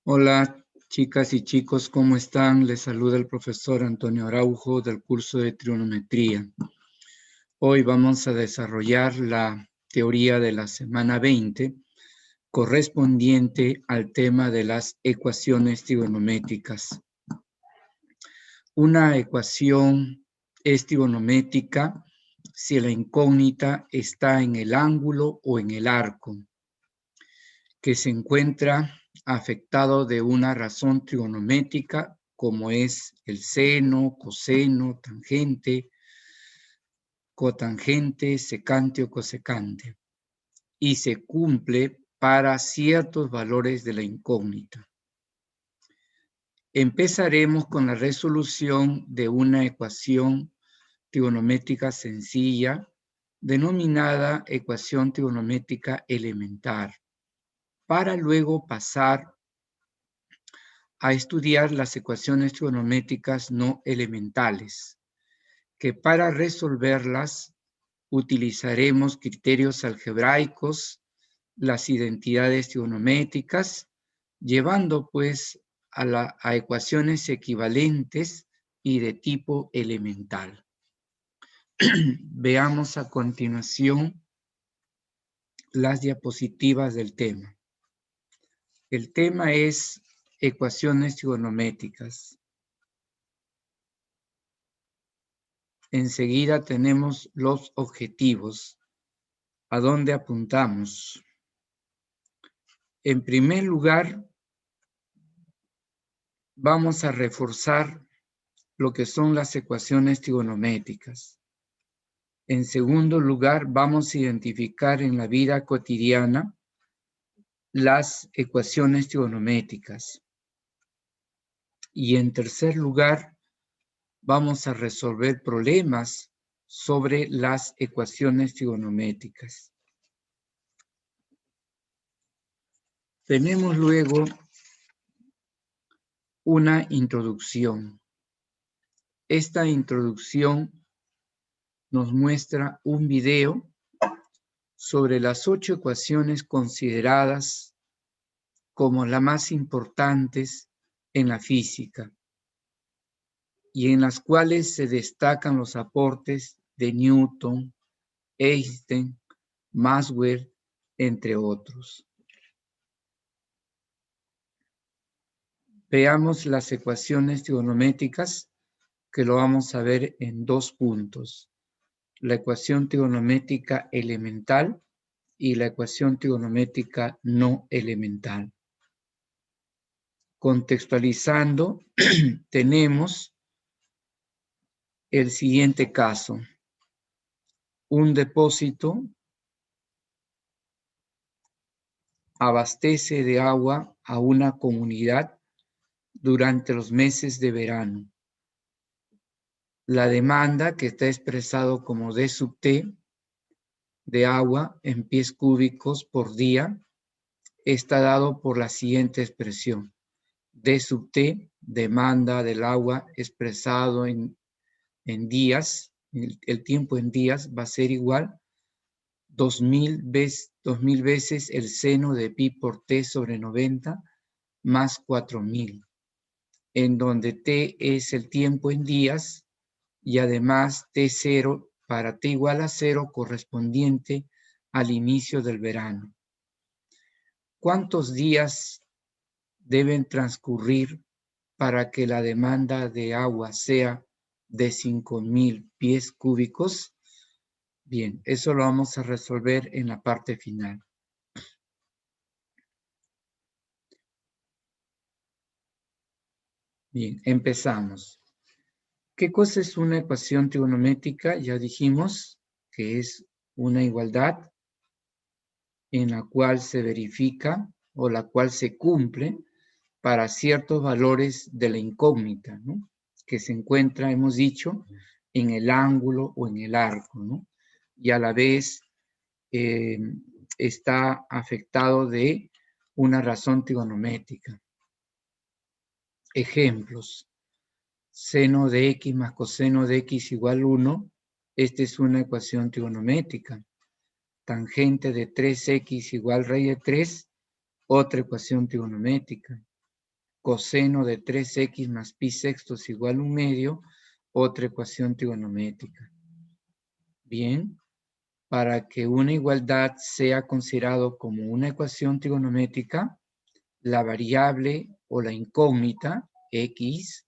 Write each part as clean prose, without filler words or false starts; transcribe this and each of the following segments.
Hola, chicas y chicos, ¿cómo están? Les saluda el profesor Antonio Araujo del curso de trigonometría. Hoy vamos a desarrollar la teoría de la semana 20, correspondiente al tema de las ecuaciones trigonométricas. Una ecuación es trigonométrica si la incógnita está en el ángulo o en el arco, que se encuentra afectado de una razón trigonométrica como es el seno, coseno, tangente, cotangente, secante o cosecante, y se cumple para ciertos valores de la incógnita. Empezaremos con la resolución de una ecuación trigonométrica sencilla denominada ecuación trigonométrica elemental, para luego pasar a estudiar las ecuaciones trigonométricas no elementales, que para resolverlas utilizaremos criterios algebraicos, las identidades trigonométricas, llevando pues a ecuaciones equivalentes y de tipo elemental. Veamos a continuación las diapositivas del tema. El tema es ecuaciones trigonométricas. Enseguida tenemos los objetivos. ¿A dónde apuntamos? En primer lugar, vamos a reforzar lo que son las ecuaciones trigonométricas. En segundo lugar, vamos a identificar en la vida cotidiana las ecuaciones trigonométricas. Y en tercer lugar, vamos a resolver problemas sobre las ecuaciones trigonométricas. Tenemos luego una introducción. Esta introducción nos muestra un video sobre las 8 ecuaciones consideradas como las más importantes en la física y en las cuales se destacan los aportes de Newton, Einstein, Maxwell, entre otros. Veamos las ecuaciones trigonométricas, que lo vamos a ver en 2 puntos. La ecuación trigonométrica elemental y la ecuación trigonométrica no elemental. Contextualizando, tenemos el siguiente caso. Un depósito abastece de agua a una comunidad durante los meses de verano. La demanda, que está expresado como D sub T, de agua en pies cúbicos por día, está dado por la siguiente expresión. D sub T, demanda del agua expresado en días, el tiempo en días va a ser igual 2000 veces el seno de pi por t sobre 90 más 4000, en donde t es el tiempo en días y además t0 para t igual a 0 correspondiente al inicio del verano. ¿Cuántos días deben transcurrir para que la demanda de agua sea de 5000 pies cúbicos? Bien, eso lo vamos a resolver en la parte final. Bien, empezamos. ¿Qué cosa es una ecuación trigonométrica? Ya dijimos que es una igualdad en la cual se verifica o la cual se cumple para ciertos valores de la incógnita, ¿no? Que se encuentra, hemos dicho, en el ángulo o en el arco, ¿no? Y a la vez está afectado de una razón trigonométrica. Ejemplos. Seno de x más coseno de x igual 1. Esta es una ecuación trigonométrica. Tangente de 3x igual raíz de 3. Otra ecuación trigonométrica. coseno de 3x más pi sextos igual a 1/2, otra ecuación trigonométrica. Bien, para que una igualdad sea considerado como una ecuación trigonométrica, la variable o la incógnita, x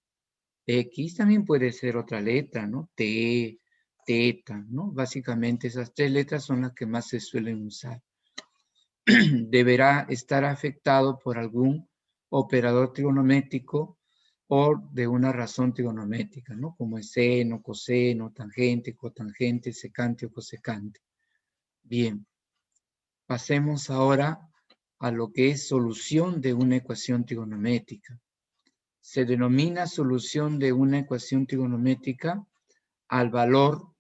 también puede ser otra letra, ¿no? T, teta, ¿no? Básicamente esas 3 letras son las que más se suelen usar. Deberá estar afectado por algún operador trigonométrico o de una razón trigonométrica, ¿no? Como es seno, coseno, tangente, cotangente, secante o cosecante. Bien, pasemos ahora a lo que es solución de una ecuación trigonométrica. Se denomina solución de una ecuación trigonométrica al valor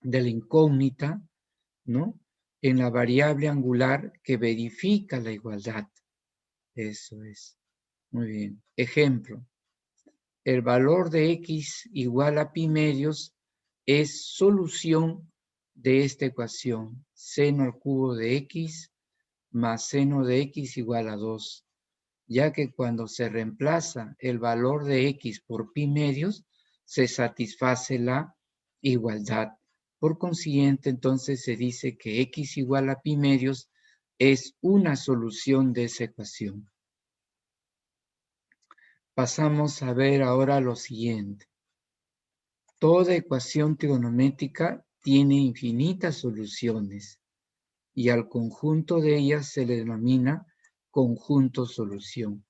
de la incógnita, ¿no? En la variable angular que verifica la igualdad. Eso es. Muy bien. Ejemplo. El valor de x igual a pi medios es solución de esta ecuación. Seno al cubo de x más seno de x igual a 2. Ya que cuando se reemplaza el valor de x por pi medios, se satisface la igualdad. Por consiguiente, entonces se dice que x igual a pi medios es una solución de esa ecuación. Pasamos a ver ahora lo siguiente. Toda ecuación trigonométrica tiene infinitas soluciones y al conjunto de ellas se le denomina conjunto solución,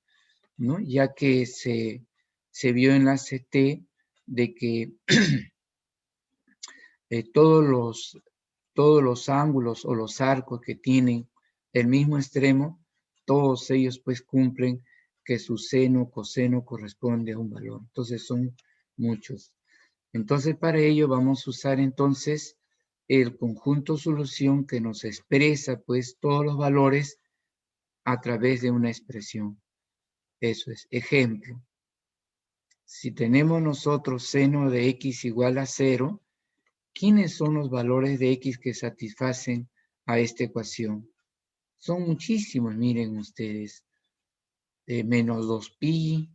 ¿no? Ya que se vio en la CT de que todos los ángulos o los arcos que tienen el mismo extremo, todos ellos pues cumplen que su seno o coseno corresponde a un valor. Entonces son muchos. Entonces para ello vamos a usar entonces el conjunto solución que nos expresa pues todos los valores a través de una expresión. Eso es. Ejemplo. Si tenemos nosotros seno de x igual a 0, ¿quiénes son los valores de x que satisfacen a esta ecuación? Son muchísimos, miren ustedes. Menos 2pi,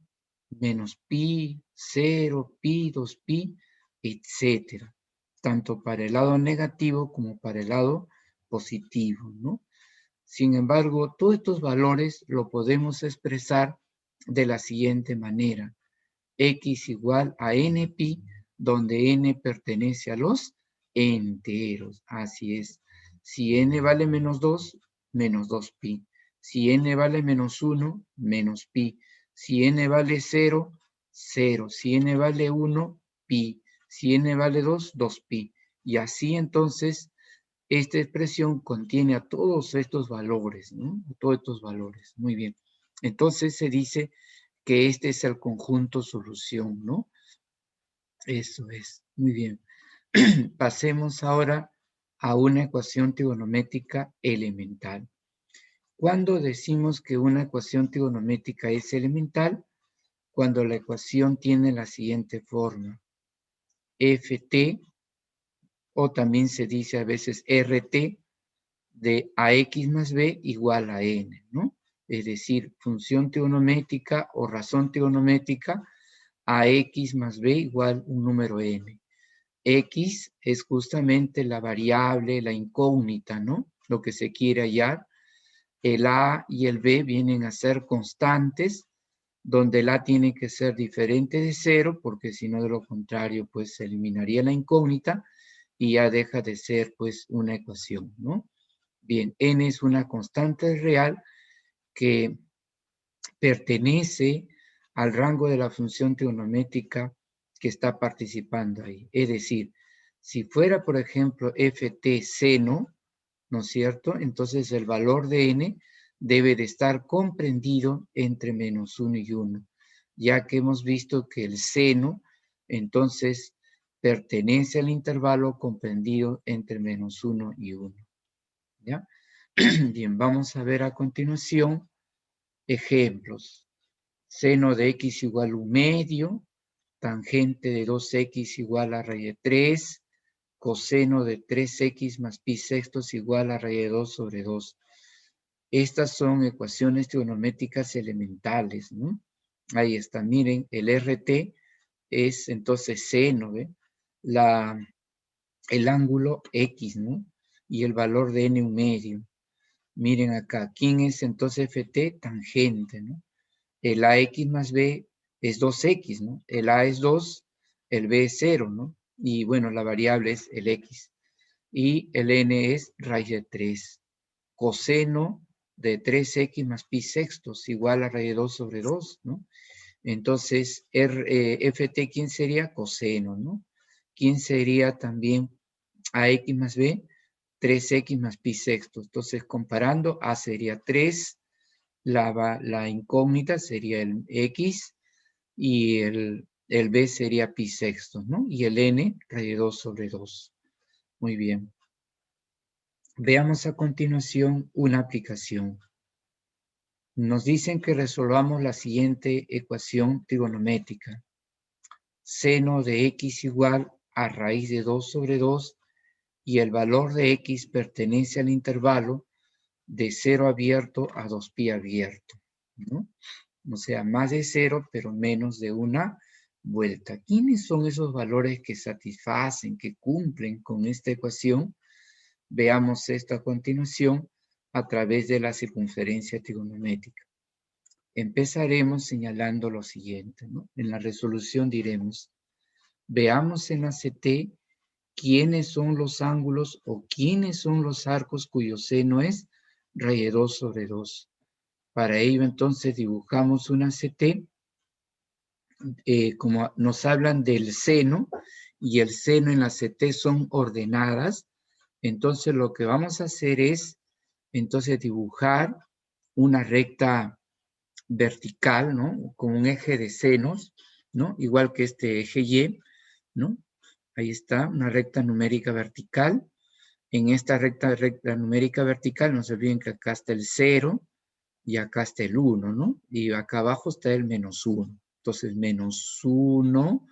menos pi, 0, pi, 2pi, etcétera. Tanto para el lado negativo como para el lado positivo, ¿no? Sin embargo, todos estos valores lo podemos expresar de la siguiente manera. X igual a npi, donde n pertenece a los enteros. Así es. Si n vale menos 2, menos 2pi. Si n vale menos 1, menos pi. Si n vale 0, 0. Si n vale 1, pi. Si n vale 2, 2pi. Y así entonces, esta expresión contiene a todos estos valores, ¿no? Todos estos valores. Muy bien. Entonces se dice que este es el conjunto solución, ¿no? Eso es. Muy bien. Pasemos ahora a una ecuación trigonométrica elemental. ¿Cuándo decimos que una ecuación trigonométrica es elemental? Cuando la ecuación tiene la siguiente forma. Ft, o también se dice a veces RT, de AX más B igual a N, ¿no? Es decir, función trigonométrica o razón trigonométrica a x más b igual un número n. X es justamente la variable, la incógnita, ¿no? Lo que se quiere hallar. El a y el b vienen a ser constantes, donde el a tiene que ser diferente de 0, porque si no, de lo contrario, pues se eliminaría la incógnita y ya deja de ser, pues, una ecuación, ¿no? Bien, n es una constante real que pertenece al rango de la función trigonométrica que está participando ahí. Es decir, si fuera, por ejemplo, ft seno, ¿no es cierto? Entonces el valor de n debe de estar comprendido entre menos 1 y 1, ya que hemos visto que el seno, entonces, pertenece al intervalo comprendido entre menos 1 y 1. ¿Ya? Bien, vamos a ver a continuación ejemplos. Seno de x igual a 1/2, tangente de 2x igual a raíz de 3, coseno de 3x más pi sextos igual a raíz de 2 sobre 2. Estas son ecuaciones trigonométricas elementales, ¿no? Ahí está, miren, el RT es entonces seno, ¿ve? El ángulo X, ¿no? Y el valor de N un medio. Miren acá, ¿quién es entonces FT? Tangente, ¿no? El AX más B es 2X, ¿no? El A es 2, el B es 0, ¿no? Y bueno, la variable es el X. Y el N es raíz de 3. Coseno de 3X más pi sextos igual a raíz de 2 sobre 2, ¿no? Entonces, FT, ¿quién sería? Coseno, ¿no? ¿Quién sería también AX más B? 3X más pi sextos. Entonces, comparando, A sería 3, la incógnita sería el X y el B sería pi sextos, ¿no? Y el N, raíz de 2 sobre 2. Muy bien. Veamos a continuación una aplicación. Nos dicen que resolvamos la siguiente ecuación trigonométrica. Seno de X igual a raíz de 2 sobre 2 y el valor de X pertenece al intervalo de 0 abierto a 2pi abierto, ¿no? O sea, más de 0, pero menos de una vuelta. ¿Quiénes son esos valores que satisfacen, que cumplen con esta ecuación? Veamos esto a continuación a través de la circunferencia trigonométrica. Empezaremos señalando lo siguiente, ¿no? En la resolución diremos, veamos en la CT quiénes son los ángulos o quiénes son los arcos cuyo seno es raíz de 2 sobre 2. Para ello, entonces, dibujamos una CT, como nos hablan del seno, y el seno en la CT son ordenadas, entonces lo que vamos a hacer es, entonces, dibujar una recta vertical, ¿no? Con un eje de senos, ¿no? Igual que este eje Y, ¿no? Ahí está, una recta numérica vertical. En esta recta numérica vertical, no se olviden que acá está el 0 y acá está el 1, ¿no? Y acá abajo está el menos 1. Entonces, menos 1,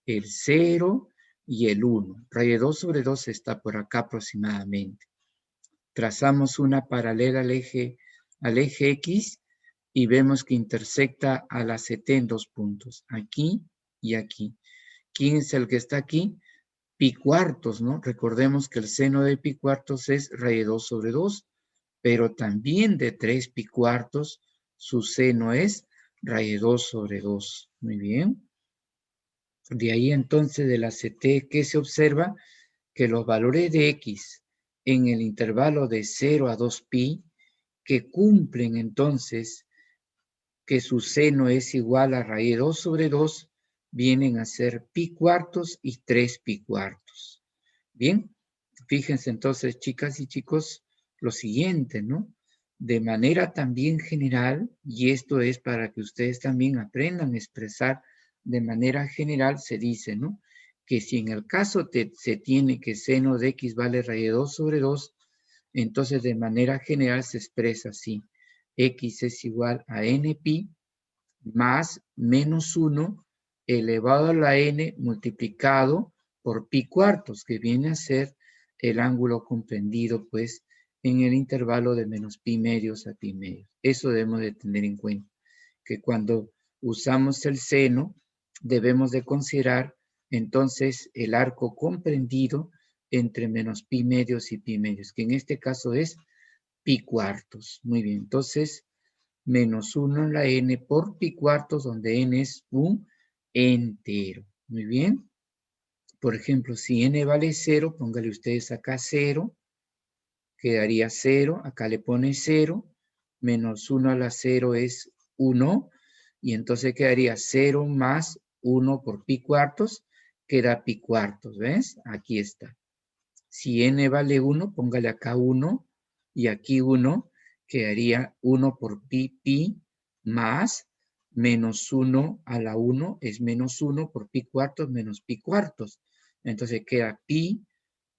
el 0 y el 1. Raíz de 2 sobre 2 está por acá aproximadamente. Trazamos una paralela al eje X y vemos que intersecta a la CT en 2 puntos, aquí y aquí. ¿Quién es el que está aquí? Pi cuartos, ¿no? Recordemos que el seno de pi cuartos es raíz de 2 sobre 2, pero también de 3 pi cuartos, su seno es raíz de 2 sobre 2. Muy bien. De ahí entonces de la CT, ¿qué se observa? Que los valores de X en el intervalo de 0 a 2pi, que cumplen entonces que su seno es igual a raíz de 2 sobre 2, vienen a ser pi cuartos y 3 pi cuartos. Bien, fíjense entonces, chicas y chicos, lo siguiente, ¿no? De manera también general, y esto es para que ustedes también aprendan a expresar de manera general, se dice, ¿no? Que si en el caso se tiene que seno de x vale raíz de 2 sobre 2, entonces de manera general se expresa así. X es igual a npi más menos 1 elevado a la n multiplicado por pi cuartos, que viene a ser el ángulo comprendido, pues, en el intervalo de menos pi medios a pi medios. Eso debemos de tener en cuenta, que cuando usamos el seno, debemos de considerar, entonces, el arco comprendido entre menos pi medios y pi medios, que en este caso es pi cuartos. Muy bien, entonces, menos 1 en la n por pi cuartos, donde n es un entero. Muy bien. Por ejemplo, si n vale 0, póngale ustedes acá 0, quedaría 0, acá le pone 0, menos 1 a la 0 es 1, y entonces quedaría 0 más 1 por pi cuartos, queda pi cuartos, ¿ves? Aquí está. Si n vale 1, póngale acá 1, y aquí 1, quedaría 1 por pi más menos 1 a la 1 es menos 1 por pi cuartos menos pi cuartos. Entonces queda pi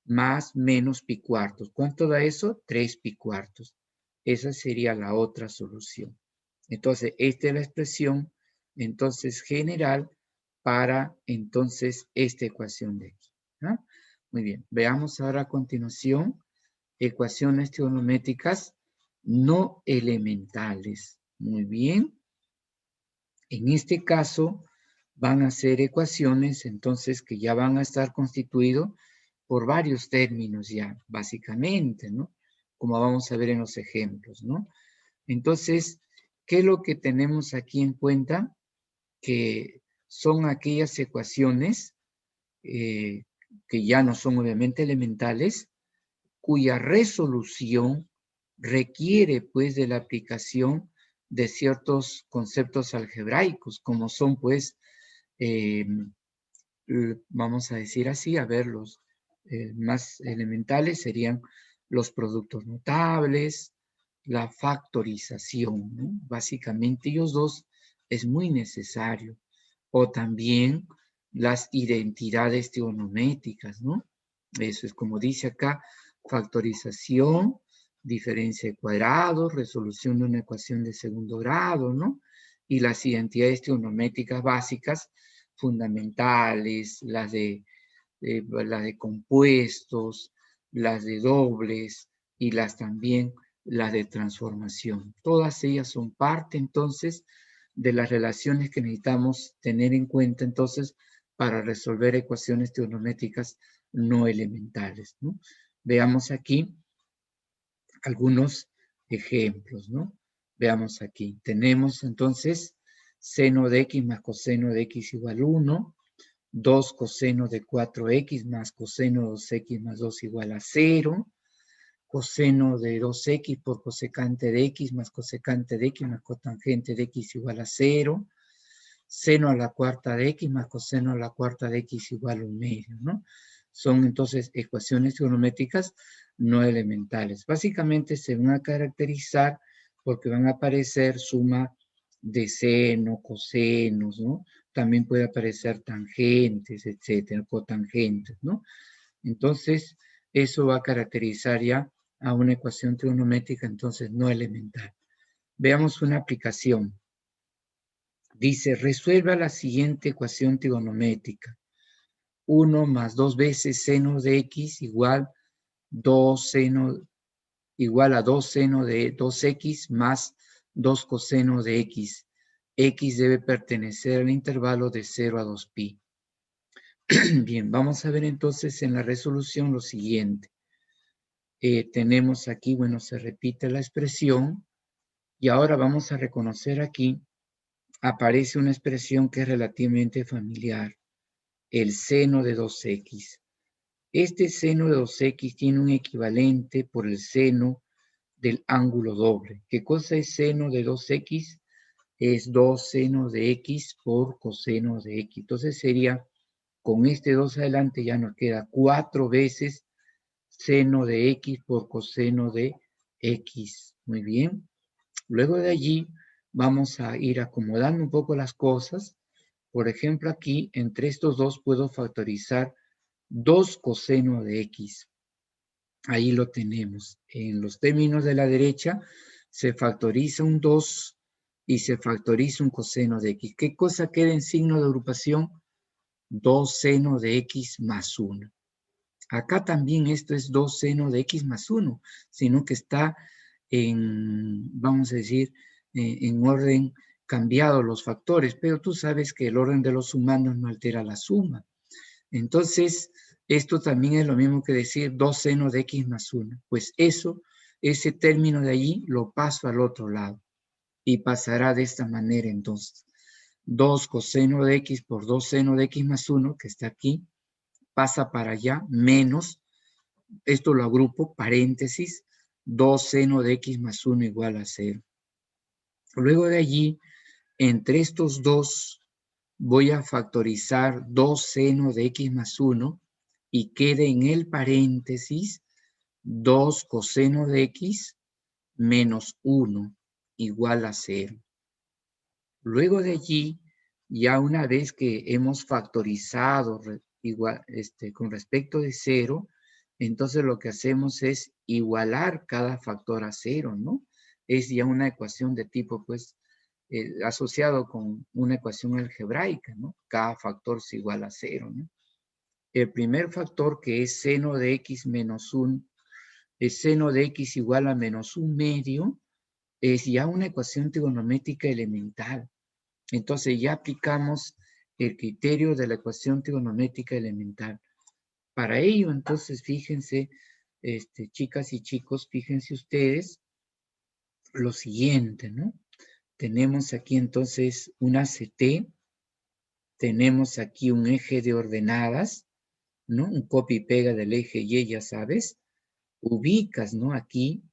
más menos pi cuartos. ¿Cuánto da eso? 3 pi cuartos. Esa sería la otra solución. Entonces, esta es la expresión, entonces, general para, entonces, esta ecuación de aquí. ¿No? Muy bien. Veamos ahora a continuación ecuaciones trigonométricas no elementales. Muy bien. En este caso, van a ser ecuaciones, entonces, que ya van a estar constituidos por varios términos ya, básicamente, ¿no? Como vamos a ver en los ejemplos, ¿no? Entonces, ¿qué es lo que tenemos aquí en cuenta? Que son aquellas ecuaciones que ya no son obviamente elementales, cuya resolución requiere pues de la aplicación de ciertos conceptos algebraicos, como son pues, vamos a decir así, a ver, los más elementales serían los productos notables, la factorización, ¿no? Básicamente ellos dos es muy necesario. O también las identidades trigonométricas, ¿no? Eso es como dice acá, factorización, diferencia de cuadrados, resolución de una ecuación de segundo grado, ¿no? Y las identidades trigonométricas básicas, fundamentales, las de compuestos, las de dobles y las también las de transformación. Todas ellas son parte entonces de las relaciones que necesitamos tener en cuenta entonces para resolver ecuaciones trigonométricas no elementales, ¿no? Veamos aquí algunos ejemplos, ¿no? Veamos aquí. Tenemos entonces seno de x más coseno de x igual 1, 2 coseno de 4x más coseno de 2x más 2 igual a 0, coseno de 2x por cosecante de x más cosecante de x más cotangente de x igual a 0, seno a la cuarta de x más coseno a la cuarta de x igual a 1/2, ¿no? Son entonces ecuaciones trigonométricas no elementales. Básicamente se van a caracterizar porque van a aparecer suma de seno, cosenos, ¿no? También puede aparecer tangentes, etcétera, cotangentes, ¿no? Entonces, eso va a caracterizar ya a una ecuación trigonométrica, entonces no elemental. Veamos una aplicación. Dice, resuelva la siguiente ecuación trigonométrica. 1 más 2 veces seno de x igual 2 seno igual a 2 seno de 2x más 2 coseno de x. X debe pertenecer al intervalo de 0 a 2pi. Bien, vamos a ver entonces en la resolución lo siguiente. Tenemos aquí, bueno, se repite la expresión y ahora vamos a reconocer aquí, aparece una expresión que es relativamente familiar, el seno de 2x. Este seno de 2x tiene un equivalente por el seno del ángulo doble. ¿Qué cosa es seno de 2x? Es 2 seno de x por coseno de x. Entonces sería, con este 2 adelante ya nos queda 4 veces seno de x por coseno de x. Muy bien. Luego de allí vamos a ir acomodando un poco las cosas. Por ejemplo, aquí entre estos dos puedo factorizar 2 coseno de x. Ahí lo tenemos. En los términos de la derecha se factoriza un 2 y se factoriza un coseno de x. ¿Qué cosa queda en signo de agrupación? 2 seno de x más 1. Acá también esto es 2 seno de x más 1, sino que está en, vamos a decir, en orden cambiado los factores, pero tú sabes que el orden de los sumandos no altera la suma. Entonces, esto también es lo mismo que decir 2 seno de x más 1. Pues eso, ese término de allí lo paso al otro lado y pasará de esta manera entonces. 2 coseno de x por 2 seno de x más 1, que está aquí, pasa para allá, menos, esto lo agrupo, paréntesis, 2 seno de x más 1 igual a 0. Luego de allí, entre estos dos, voy a factorizar 2 seno de x más 1 y quede en el paréntesis 2 coseno de x menos 1 igual a 0. Luego de allí, ya una vez que hemos factorizado igual, con respecto de 0, entonces lo que hacemos es igualar cada factor a 0, ¿no? Es ya una ecuación de tipo, pues, asociado con una ecuación algebraica, ¿no? Cada factor es igual a 0, ¿no? El primer factor, que es seno de x menos 1, es seno de x igual a menos 1 medio, es ya una ecuación trigonométrica elemental. Entonces ya aplicamos el criterio de la ecuación trigonométrica elemental. Para ello, entonces, fíjense, chicas y chicos, fíjense ustedes lo siguiente, ¿no? Tenemos aquí entonces una CT, tenemos aquí un eje de ordenadas, ¿no? Un copia y pega del eje Y, ya sabes. Ubicas, ¿no? Aquí,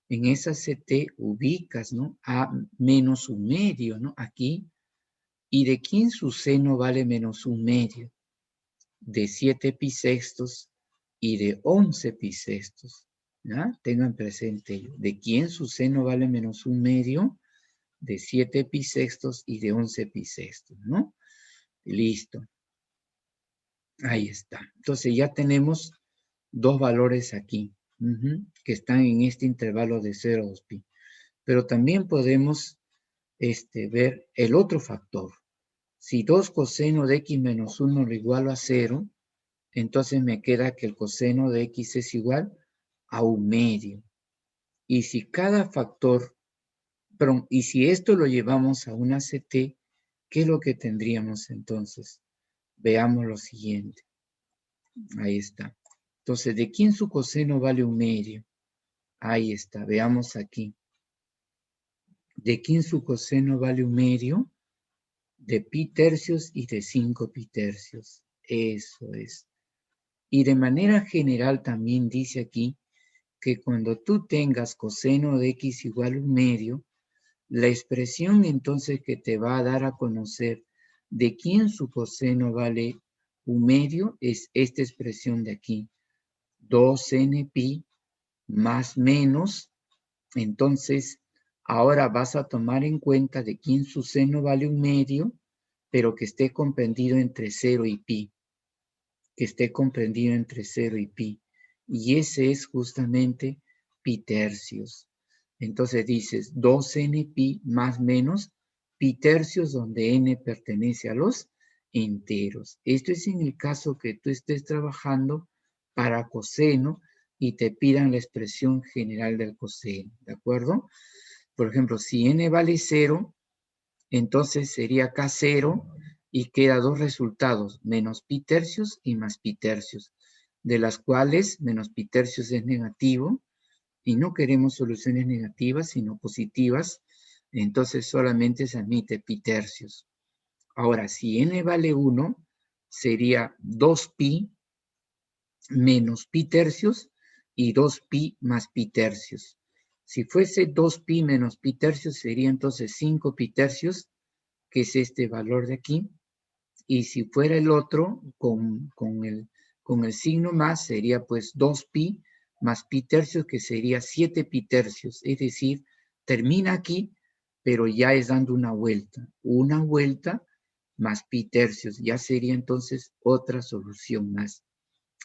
en esa CT, ubicas, ¿no? A menos un medio, ¿no? Aquí. ¿Y de quién su seno vale menos un medio? De 7 pi sextos y de 11 pi sextos. ¿Ya? Tengan presente ello. ¿De quién su seno vale menos un medio? De 7 pi sextos y de 11 pi sextos, ¿no? Listo. Ahí está. Entonces ya tenemos dos valores aquí, que están en este intervalo de 0 a 2 pi. Pero también podemos ver el otro factor. Si 2 coseno de x menos 1 lo igual a 0, entonces me queda que el coseno de x es igual a un medio. Y si cada factor, perdón, y si esto lo llevamos a una CT, ¿qué es lo que tendríamos entonces? Veamos lo siguiente. Ahí está. Entonces, ¿de quién su coseno vale un medio? Ahí está, veamos aquí. ¿De quién su coseno vale un medio? De pi tercios y de 5 pi tercios. Eso es. Y de manera general también dice aquí que cuando tú tengas coseno de x igual a un medio, la expresión entonces que te va a dar a conocer de quién su coseno vale un medio es esta expresión de aquí. 2n pi más menos, entonces ahora vas a tomar en cuenta de quién su seno vale un medio, pero que esté comprendido entre 0 y pi, que esté comprendido entre 0 y pi, y ese es justamente pi tercios. Entonces dices 2n pi más menos pi tercios, donde n pertenece a los enteros. Esto es en el caso que tú estés trabajando para coseno y te pidan la expresión general del coseno, ¿de acuerdo? Por ejemplo, si n vale 0, entonces sería acá 0 y queda dos resultados, menos pi tercios y más pi tercios, de las cuales menos pi tercios es negativo y no queremos soluciones negativas, sino positivas, entonces solamente se admite pi tercios. Ahora, si n vale 1, sería 2pi menos pi tercios y 2pi más pi tercios. Si fuese 2pi menos pi tercios, sería entonces 5 pi tercios, que es este valor de aquí. Y si fuera el otro, con el signo más, sería pues 2pi más pi tercios, que sería 7 pi tercios. Es decir, termina aquí, pero ya es dando una vuelta más pi tercios. Ya sería entonces otra solución más.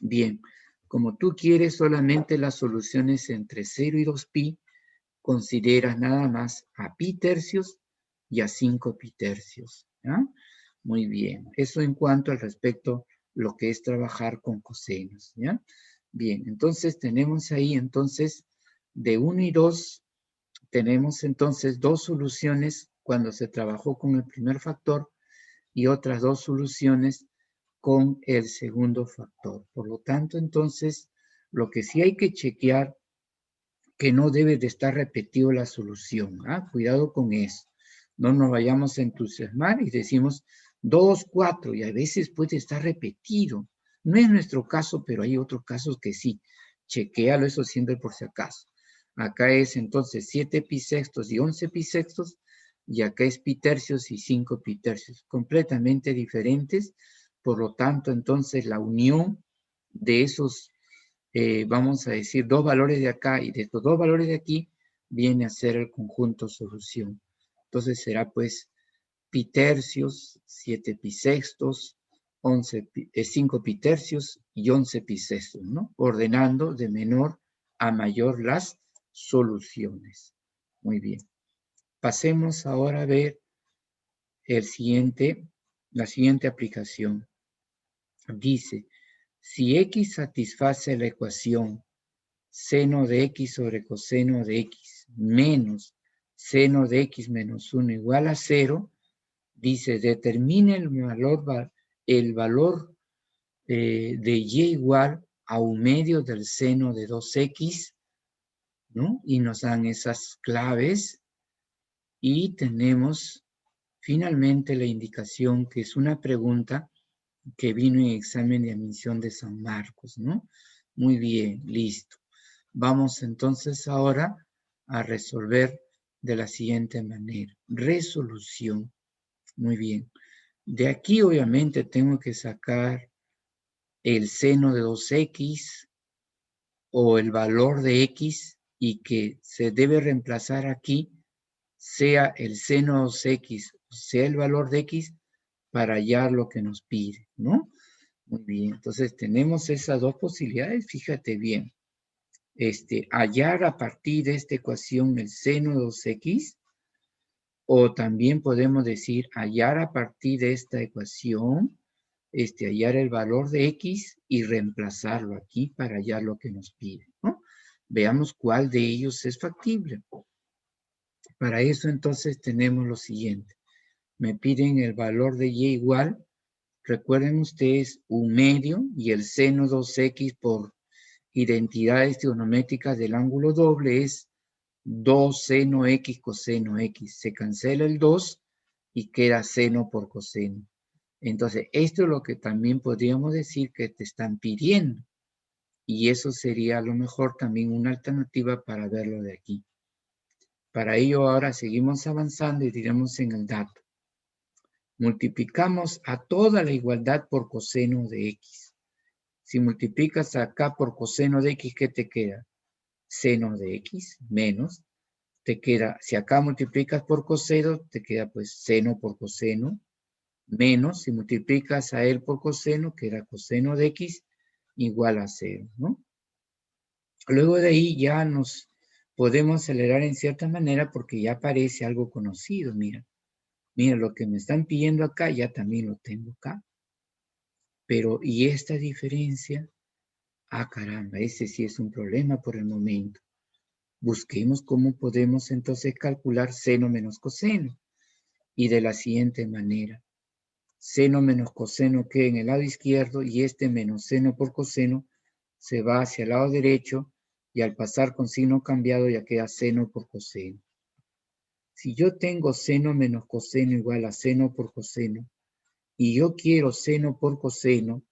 Bien, como tú quieres solamente las soluciones entre 0 y 2pi, consideras nada más a pi tercios y a 5 pi tercios. ¿Ya? Muy bien, eso en cuanto al respecto lo que es trabajar con cosenos. ¿Ya? Bien, entonces tenemos ahí entonces de 1 y 2, tenemos entonces dos soluciones cuando se trabajó con el primer factor y otras dos soluciones con el segundo factor. Por lo tanto, entonces, lo que sí hay que chequear que no debe de estar repetido la solución. ¿Ah? Cuidado con eso. No nos vayamos a entusiasmar y decimos 2, 4, y a veces puede estar repetido. No es nuestro caso, pero hay otros casos que sí. Chequéalo eso siempre por si acaso. Acá es entonces 7 pi sextos y 11 pi sextos, y acá es pi tercios y 5 pi tercios, completamente diferentes. Por lo tanto, entonces la unión de esos vamos a decir, dos valores de acá y de estos dos valores de aquí, viene a ser el conjunto solución. Entonces será pues pi tercios, 7 pi sextos, 5 pi tercios y 11 pi sextos, ¿no? Ordenando de menor a mayor las soluciones. Muy bien. Pasemos ahora a ver la siguiente aplicación. Dice, si x satisface la ecuación seno de x sobre coseno de x menos seno de x menos 1 igual a 0, Dice, determine el valor de y igual a 1/2 del seno de 2x, ¿no? Y nos dan esas claves y tenemos finalmente la indicación que es una pregunta que vino en examen de admisión de San Marcos, ¿no? Muy bien, listo. Vamos entonces ahora a resolver de la siguiente manera. Resolución. Muy bien. De aquí obviamente tengo que sacar el seno de 2x o el valor de x y que se debe reemplazar aquí sea el seno de 2x, sea el valor de x para hallar lo que nos pide, ¿no? Muy bien, entonces tenemos esas dos posibilidades, fíjate bien. Hallar a partir de esta ecuación el seno de 2x, o también podemos decir hallar a partir de esta ecuación, hallar el valor de x y reemplazarlo aquí para hallar lo que nos pide, ¿no? Veamos cuál de ellos es factible. Para eso entonces tenemos lo siguiente. Me piden el valor de y igual. Recuerden ustedes 1/2 y el seno 2x por identidades trigonométricas del ángulo doble es 2 seno x coseno x. Se cancela el 2 y queda seno por coseno. Entonces, esto es lo que también podríamos decir que te están pidiendo. Y eso sería a lo mejor también una alternativa para verlo de aquí. Para ello ahora seguimos avanzando y diremos en el dato. Multiplicamos a toda la igualdad por coseno de x. Si multiplicas acá por coseno de x, ¿qué te queda? Seno de x menos, te queda, si acá multiplicas por coseno, te queda pues seno por coseno, menos, si multiplicas a él por coseno, queda coseno de x igual a 0, ¿no? Luego de ahí ya nos podemos acelerar en cierta manera porque ya aparece algo conocido, mira. Mira, lo que me están pidiendo acá, ya también lo tengo acá. Pero, ¿y esta diferencia? Ah, caramba, ese sí es un problema por el momento. Busquemos cómo podemos entonces calcular seno menos coseno. Y de la siguiente manera. Seno menos coseno queda en el lado izquierdo y este menos seno por coseno se va hacia el lado derecho y al pasar con signo cambiado ya queda seno por coseno. Si yo tengo seno menos coseno igual a seno por coseno y yo quiero seno por coseno,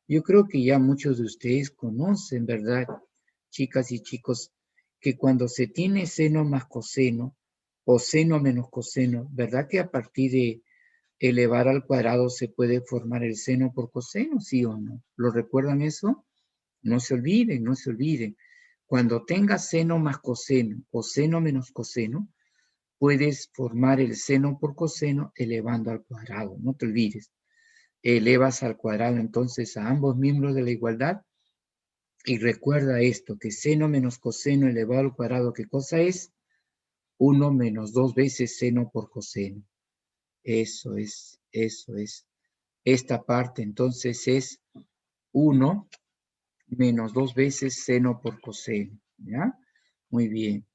yo creo que ya muchos de ustedes conocen, ¿verdad? Chicas y chicos, que cuando se tiene seno más coseno o seno menos coseno, ¿verdad que a partir de elevar al cuadrado se puede formar el seno por coseno, sí o no? ¿Lo recuerdan eso? No se olviden, no se olviden. Cuando tengas seno más coseno o seno menos coseno, puedes formar el seno por coseno elevando al cuadrado, no te olvides. Elevas al cuadrado entonces a ambos miembros de la igualdad y recuerda esto, que seno menos coseno elevado al cuadrado, ¿qué cosa es? 1 menos 2 veces seno por coseno. Eso es, eso es. Esta parte entonces es 1 menos 2 veces seno por coseno, ¿ya? Muy bien.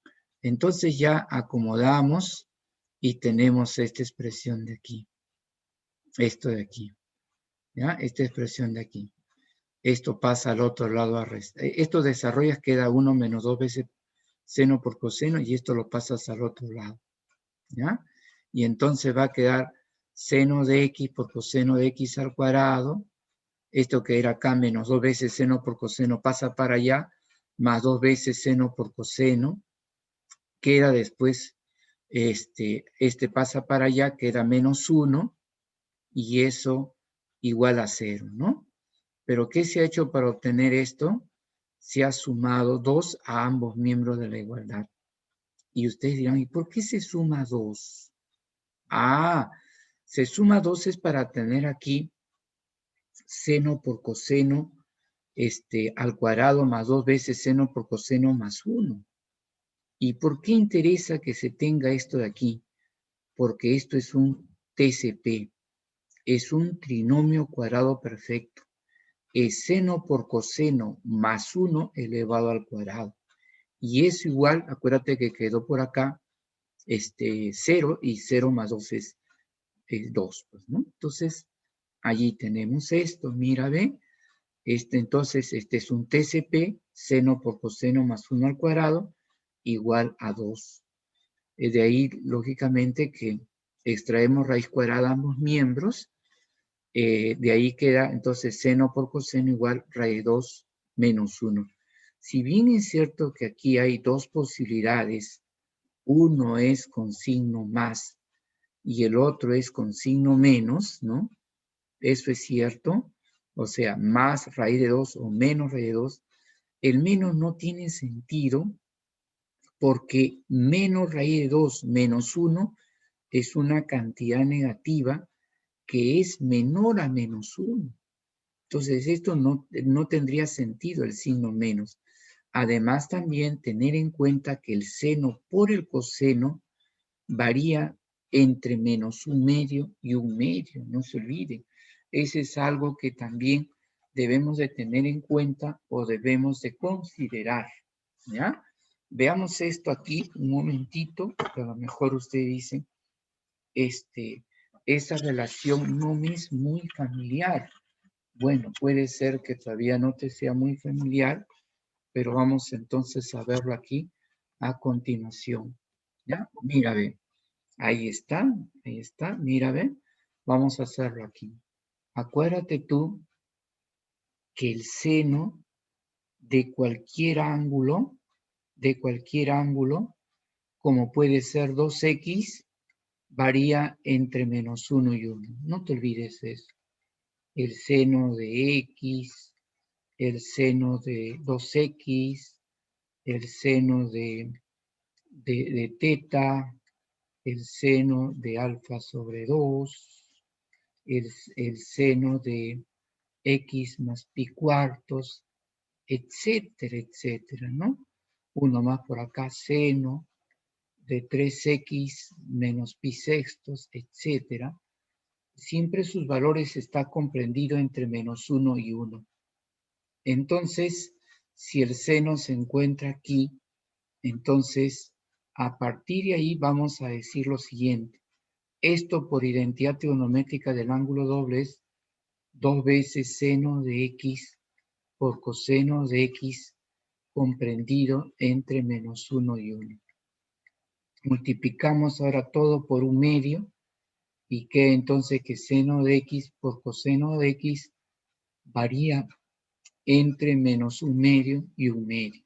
Entonces ya acomodamos y tenemos esta expresión de aquí. Esto de aquí, ¿ya? Esta expresión de aquí. Esto pasa al otro lado. Esto desarrollas, queda 1 menos 2 veces seno por coseno y esto lo pasas al otro lado, ¿ya? Y entonces va a quedar seno de x por coseno de x al cuadrado. Esto que era acá menos 2 veces seno por coseno pasa para allá, más 2 veces seno por coseno. Queda después, este pasa para allá, queda menos 1 y eso igual a 0, ¿no? Pero ¿qué se ha hecho para obtener esto? Se ha sumado 2 a ambos miembros de la igualdad. Y ustedes dirán, ¿y por qué se suma 2? Ah, se suma 2 es para tener aquí seno por coseno al cuadrado más 2 veces seno por coseno más 1. ¿Y por qué interesa que se tenga esto de aquí? Porque esto es un TCP, es un trinomio cuadrado perfecto. Es seno por coseno más 1 elevado al cuadrado. Y eso igual, acuérdate que quedó por acá 0 y 0 más 2 es es 2, pues, ¿no? Entonces, allí tenemos esto, mira, ve. Entonces, este es un TCP, seno por coseno más 1 al cuadrado, igual a 2. De ahí, lógicamente, que extraemos raíz cuadrada de ambos miembros. De ahí queda, entonces, seno por coseno igual raíz 2 menos 1. Si bien es cierto que aquí hay dos posibilidades, uno es con signo más y el otro es con signo menos, ¿no? Eso es cierto, o sea, más raíz de 2 o menos raíz de 2. El menos no tiene sentido porque menos raíz de 2 menos 1 es una cantidad negativa que es menor a menos 1. Entonces, esto no tendría sentido el signo menos. Además, también tener en cuenta que el seno por el coseno varía entre menos un medio y un medio, no se olviden. Ese es algo que también debemos de tener en cuenta o debemos de considerar, ¿ya? Veamos esto aquí un momentito, que a lo mejor usted dice, esa relación no me es muy familiar. Bueno, puede ser que todavía no te sea muy familiar, pero vamos entonces a verlo aquí a continuación. ¿Ya? Mira, ve. Ahí está, mira, ve. Vamos a hacerlo aquí. Acuérdate tú que el seno de cualquier ángulo, como puede ser 2x, varía entre menos 1 y 1. No te olvides eso. El seno de x, el seno de 2x, el seno de teta, el seno de alfa sobre 2, el seno de x más pi cuartos, etcétera, etcétera, ¿no? Uno más por acá, seno de 3x menos pi sextos, etcétera. Siempre sus valores está comprendido entre menos 1 y 1. Entonces, si el seno se encuentra aquí, entonces, a partir de ahí vamos a decir lo siguiente. Esto por identidad trigonométrica del ángulo doble es 2 veces seno de x por coseno de x comprendido entre menos 1 y 1. Multiplicamos ahora todo por un medio y queda entonces que seno de x por coseno de x varía entre menos un medio y un medio.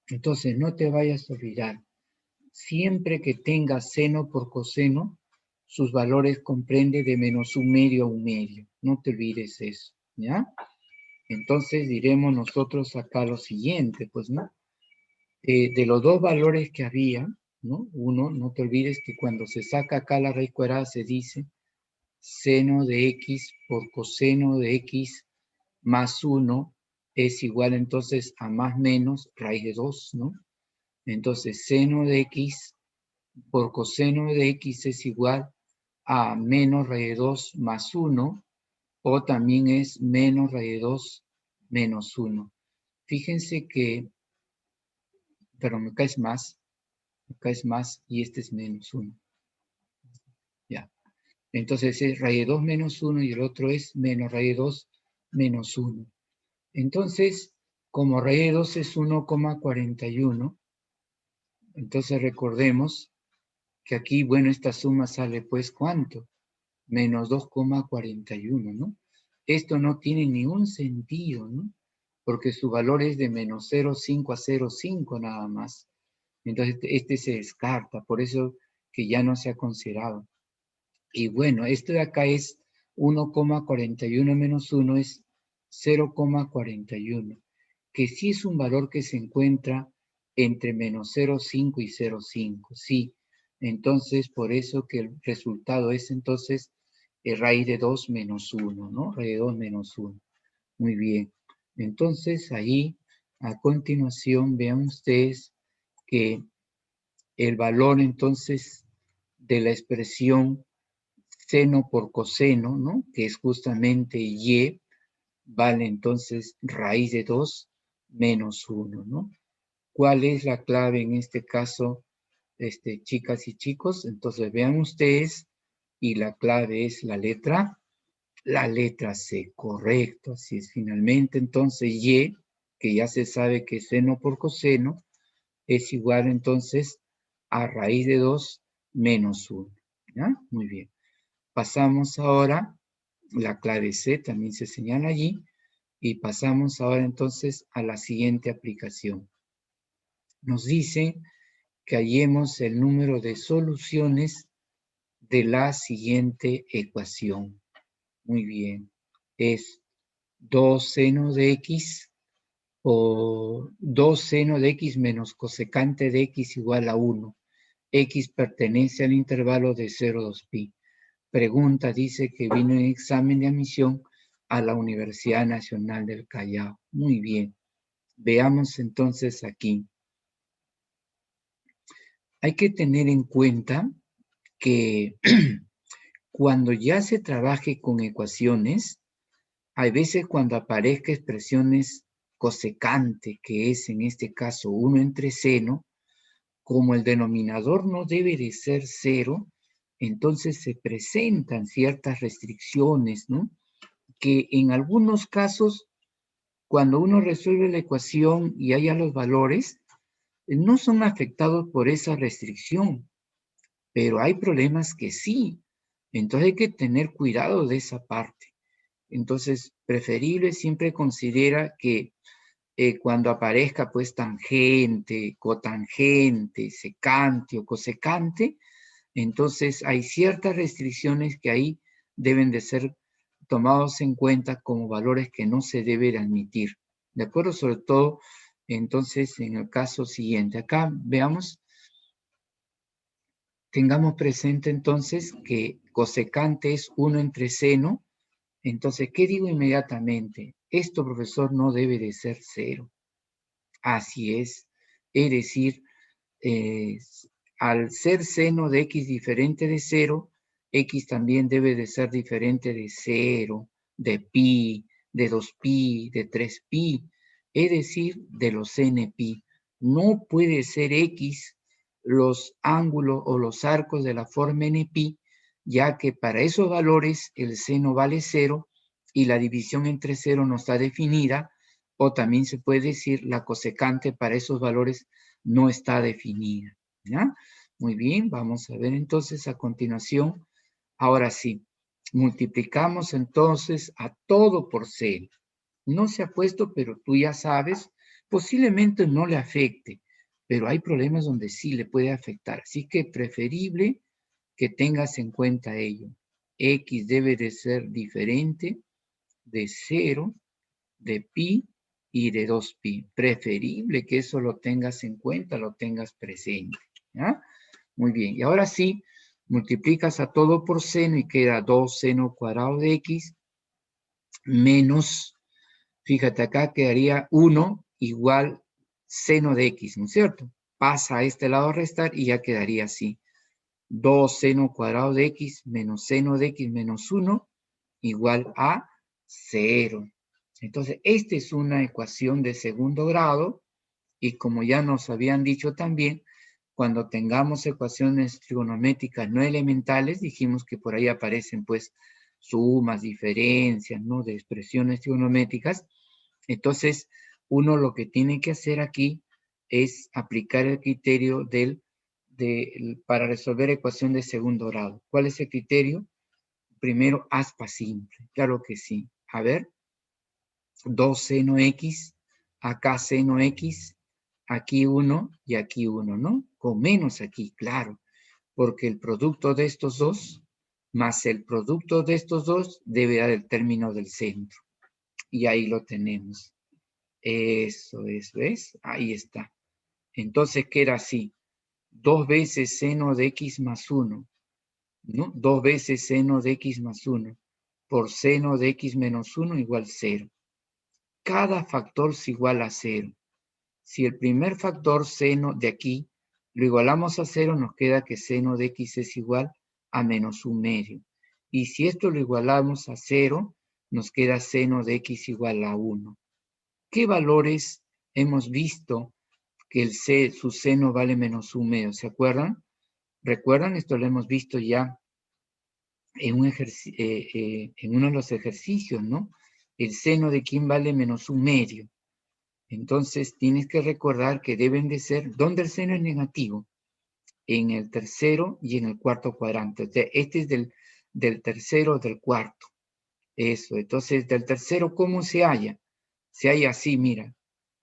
Entonces, no te vayas a olvidar. Siempre que tengas seno por coseno, sus valores comprende de menos un medio a un medio. No te olvides eso, ¿ya? Entonces diremos nosotros acá lo siguiente, pues, ¿no? De los dos valores que había, ¿no? Uno, no te olvides que cuando se saca acá la raíz cuadrada se dice seno de x por coseno de x más 1 es igual entonces a más menos raíz de 2, ¿no? Entonces, seno de x por coseno de x es igual a menos raíz de 2 más 1, o también es menos raíz de 2 menos 1. Fíjense que, pero acá es más y este es menos 1. Ya. Entonces es raíz de 2 menos 1 y el otro es menos raíz de 2 menos 1. Entonces, como raíz de 2 es 1,41, entonces recordemos que aquí, bueno, esta suma sale pues ¿cuánto? Menos 2,41, ¿no? Esto no tiene ningún sentido, ¿no? Porque su valor es de menos 0,5 a 0,5 nada más. Entonces, este se descarta, por eso que ya no se ha considerado. Y bueno, esto de acá es 1,41 menos 1 es 0,41, que sí es un valor que se encuentra entre menos 0,5 y 0,5, sí. Entonces, por eso que el resultado es entonces raíz de 2 menos 1, ¿no? Raíz de 2 menos 1. Muy bien. Entonces, ahí, a continuación, vean ustedes que el valor entonces de la expresión seno por coseno, ¿no? Que es justamente y, vale entonces raíz de 2 menos 1, ¿no? ¿Cuál es la clave en este caso, chicas y chicos? Entonces vean ustedes y la clave es la letra C, correcto. Así es, finalmente entonces Y, que ya se sabe que seno por coseno, es igual entonces a raíz de 2 menos 1. ¿Ya? Muy bien. Pasamos ahora, la clave C también se señala allí, y pasamos ahora entonces a la siguiente aplicación. Nos dice que hallemos el número de soluciones de la siguiente ecuación. Muy bien. Es 2 seno de x o 2 seno de x menos cosecante de x igual a 1. X pertenece al intervalo de 0 a 2pi. Pregunta, dice que vino en examen de admisión a la Universidad Nacional del Callao. Muy bien. Veamos entonces aquí. Hay que tener en cuenta que cuando ya se trabaje con ecuaciones, hay veces cuando aparezca expresiones cosecante, que es en este caso 1 entre seno, como el denominador no debe de ser 0, entonces se presentan ciertas restricciones, ¿no? Que en algunos casos, cuando uno resuelve la ecuación y haya los valores, no son afectados por esa restricción, pero hay problemas que sí. Entonces hay que tener cuidado de esa parte. Entonces, preferible siempre considera que cuando aparezca pues tangente, cotangente, secante o cosecante, entonces hay ciertas restricciones que ahí deben de ser tomados en cuenta como valores que no se deben admitir. ¿De acuerdo? Sobre todo, entonces, en el caso siguiente. Acá veamos, tengamos presente entonces que cosecante es 1 entre seno. Entonces, ¿qué digo inmediatamente? Esto, profesor, no debe de ser 0. Así es. Es decir, al ser seno de x diferente de 0, x también debe de ser diferente de 0, de pi, de 2pi, de 3pi, es decir, de los npi. No puede ser x los ángulos o los arcos de la forma npi, ya que para esos valores el seno vale 0 y la división entre 0 no está definida, o también se puede decir la cosecante para esos valores no está definida. ¿Ya? Muy bien, vamos a ver entonces a continuación. Ahora sí, multiplicamos entonces a todo por seno. No se ha puesto, pero tú ya sabes, posiblemente no le afecte, pero hay problemas donde sí le puede afectar. Así que preferible que tengas en cuenta ello. X debe de ser diferente de 0, de pi y de 2pi. Preferible que eso lo tengas en cuenta, lo tengas presente. ¿Ya? Muy bien. Y ahora sí, multiplicas a todo por seno y queda 2 seno cuadrado de x menos, fíjate acá, quedaría 1 igual seno de x, ¿no es cierto? Pasa a este lado a restar y ya quedaría así. 2 seno cuadrado de x menos seno de x menos 1 igual a 0. Entonces, esta es una ecuación de segundo grado y como ya nos habían dicho también, cuando tengamos ecuaciones trigonométricas no elementales, dijimos que por ahí aparecen pues sumas, diferencias, ¿no? De expresiones trigonométricas. Entonces, uno lo que tiene que hacer aquí es aplicar el criterio para resolver ecuación de segundo grado. ¿Cuál es el criterio? Primero, aspa simple. Claro que sí. A ver, 2 seno x, acá seno x, aquí 1 y aquí 1, ¿no? Con menos aquí, claro, porque el producto de estos dos más el producto de estos dos debe dar el término del centro. Y ahí lo tenemos. Eso es, ¿ves? Ahí está. Entonces queda así. 2 veces seno de x más 1, ¿no? 2 veces seno de x más 1 por seno de x menos 1 igual 0. Cada factor es igual a 0. Si el primer factor seno de aquí lo igualamos a 0, nos queda que seno de x es igual a menos 1 medio. Y si esto lo igualamos a 0, nos queda seno de x igual a 1. ¿Qué valores hemos visto que su seno vale menos 1 medio? ¿Se acuerdan? ¿Recuerdan? Esto lo hemos visto ya en uno de los ejercicios, ¿no? El seno de quién vale menos 1/2. Entonces, tienes que recordar que deben de ser, ¿dónde el seno es negativo? En el tercero y en el cuarto cuadrante. O sea, este es del tercero o del cuarto. Eso, entonces, del tercero, ¿cómo se halla? Se halla así, mira.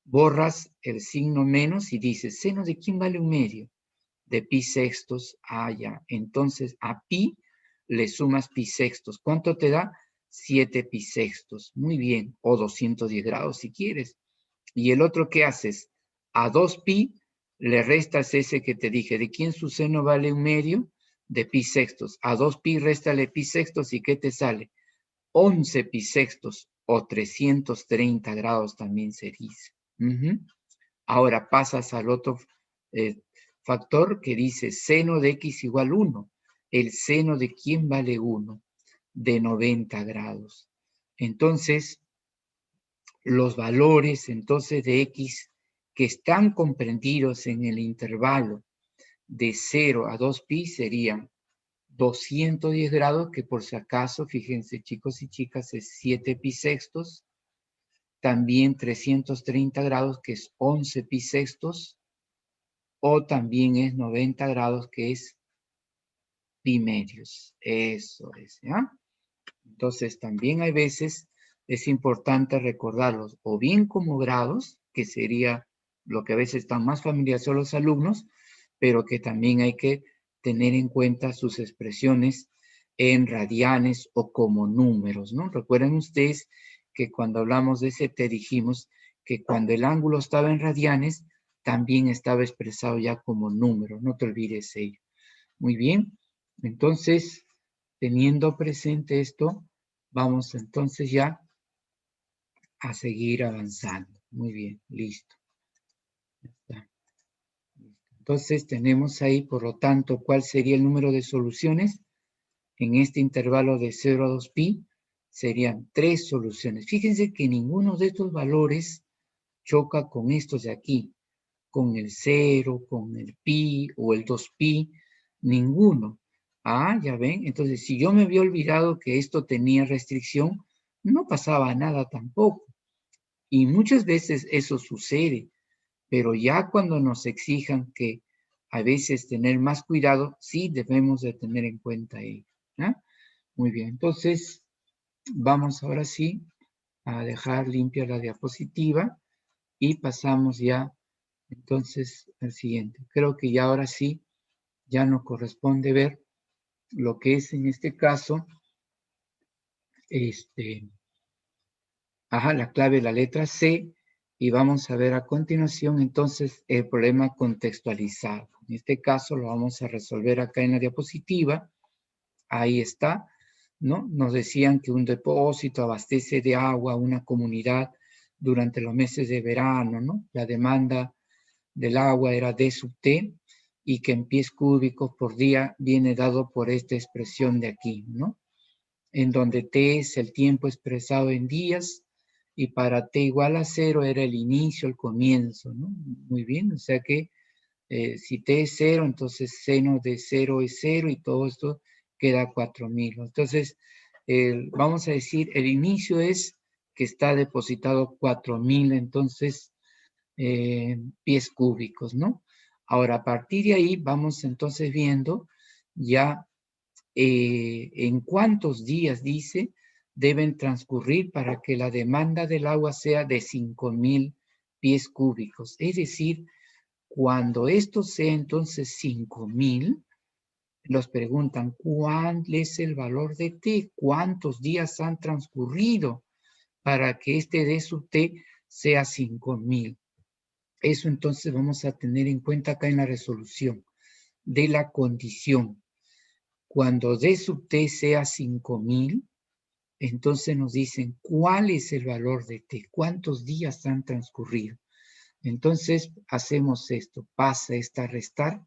Borras el signo menos y dices, ¿seno de quién vale 1/2? De pi sextos. Ah, ya. Entonces, a pi le sumas pi sextos. ¿Cuánto te da? 7 pi sextos. Muy bien. O 210 grados si quieres. Y el otro, ¿qué haces? A 2pi le restas ese que te dije. ¿De quién su seno vale 1/2? De pi sextos. A 2pi réstale pi sextos y ¿qué te sale? 11 pi sextos o 330 grados también se dice. Ahora pasas al otro factor que dice seno de x igual 1. ¿El seno de quién vale 1? De 90 grados. Entonces, los valores entonces de x que están comprendidos en el intervalo de 0 a 2pi serían 210 grados, que por si acaso, fíjense chicos y chicas, es 7 pi sextos. También 330 grados, que es 11 pi sextos. O también es 90 grados, que es pi medios. Eso es, ¿ya? Entonces, también hay veces es importante recordarlos o bien como grados, que sería lo que a veces están más familiarizados los alumnos, pero que también hay que tener en cuenta sus expresiones en radianes o como números, ¿no? Recuerden ustedes que cuando hablamos de ct dijimos que cuando el ángulo estaba en radianes, también estaba expresado ya como número, no te olvides ello. Muy bien, entonces, teniendo presente esto, vamos entonces ya a seguir avanzando. Muy bien, listo. Ya está. Entonces tenemos ahí, por lo tanto, ¿cuál sería el número de soluciones? En este intervalo de 0 a 2pi serían 3 soluciones. Fíjense que ninguno de estos valores choca con estos de aquí, con el 0, con el pi o el 2pi, ninguno. Ah, ya ven, entonces si yo me había olvidado que esto tenía restricción, no pasaba nada tampoco. Y muchas veces eso sucede, pero ya cuando nos exijan que a veces tener más cuidado, sí debemos de tener en cuenta ello. ¿Ah? Muy bien, entonces vamos ahora sí a dejar limpia la diapositiva y pasamos ya entonces al siguiente. Creo que ya ahora sí ya nos corresponde ver lo que es en este caso la clave, la letra C, y vamos a ver a continuación entonces el problema contextualizado. En este caso lo vamos a resolver acá en la diapositiva. Ahí está, ¿no? Nos decían que un depósito abastece de agua a una comunidad durante los meses de verano, ¿no? La demanda del agua era D sub T y que en pies cúbicos por día viene dado por esta expresión de aquí, ¿no? En donde T es el tiempo expresado en días y para T igual a 0 era el inicio, el comienzo, ¿no? Muy bien, o sea que si T es 0, entonces seno de 0 es 0 y todo esto queda 4000. Entonces, vamos a decir, el inicio es que está depositado 4000, entonces, pies cúbicos, ¿no? Ahora, a partir de ahí, vamos entonces viendo ya en cuántos días, dice, deben transcurrir para que la demanda del agua sea de 5000 pies cúbicos. Es decir, cuando esto sea entonces 5000, nos preguntan, ¿cuál es el valor de T? ¿Cuántos días han transcurrido para que este D sub T sea 5000? Eso entonces vamos a tener en cuenta acá en la resolución de la condición. Cuando D sub T sea 5000, entonces nos dicen, ¿cuál es el valor de T? ¿Cuántos días han transcurrido? Entonces hacemos esto, pasa esta a restar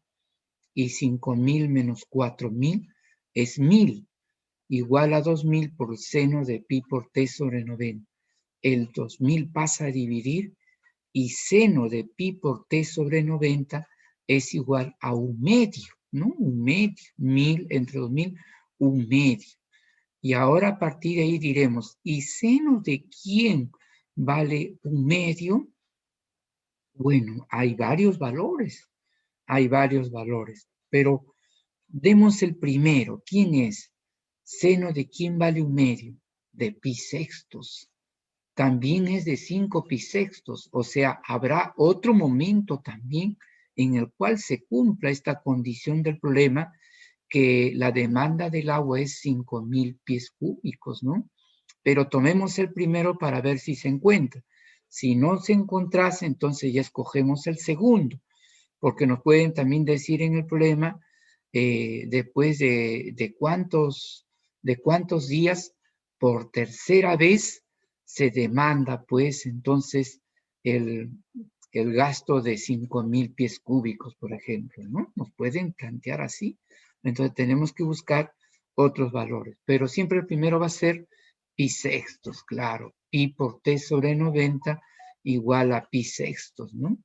y 5000 menos 4000 es 1000, igual a 2000 por seno de pi por T sobre 90. El 2000 pasa a dividir y seno de pi por T sobre 90 es igual a 1/2, ¿no? 1/2, 1000 entre 2000, 1/2. Y ahora a partir de ahí diremos, ¿y seno de quién vale 1/2? Bueno, hay varios valores, pero demos el primero. ¿Quién es? Seno de quién vale 1/2? De pi sextos. También es de 5 pi sextos, o sea, habrá otro momento también en el cual se cumpla esta condición del problema, que la demanda del agua es 5.000 pies cúbicos, ¿no? Pero tomemos el primero para ver si se encuentra. Si no se encontrase, entonces ya escogemos el segundo, porque nos pueden también decir en el problema después de cuántos días por tercera vez se demanda, pues, entonces el, el gasto de 5.000 pies cúbicos, por ejemplo, ¿no? Nos pueden plantear así. Entonces tenemos que buscar otros valores, pero siempre el primero va a ser pi sextos, claro. Pi por t sobre 90 igual a pi sextos, ¿no?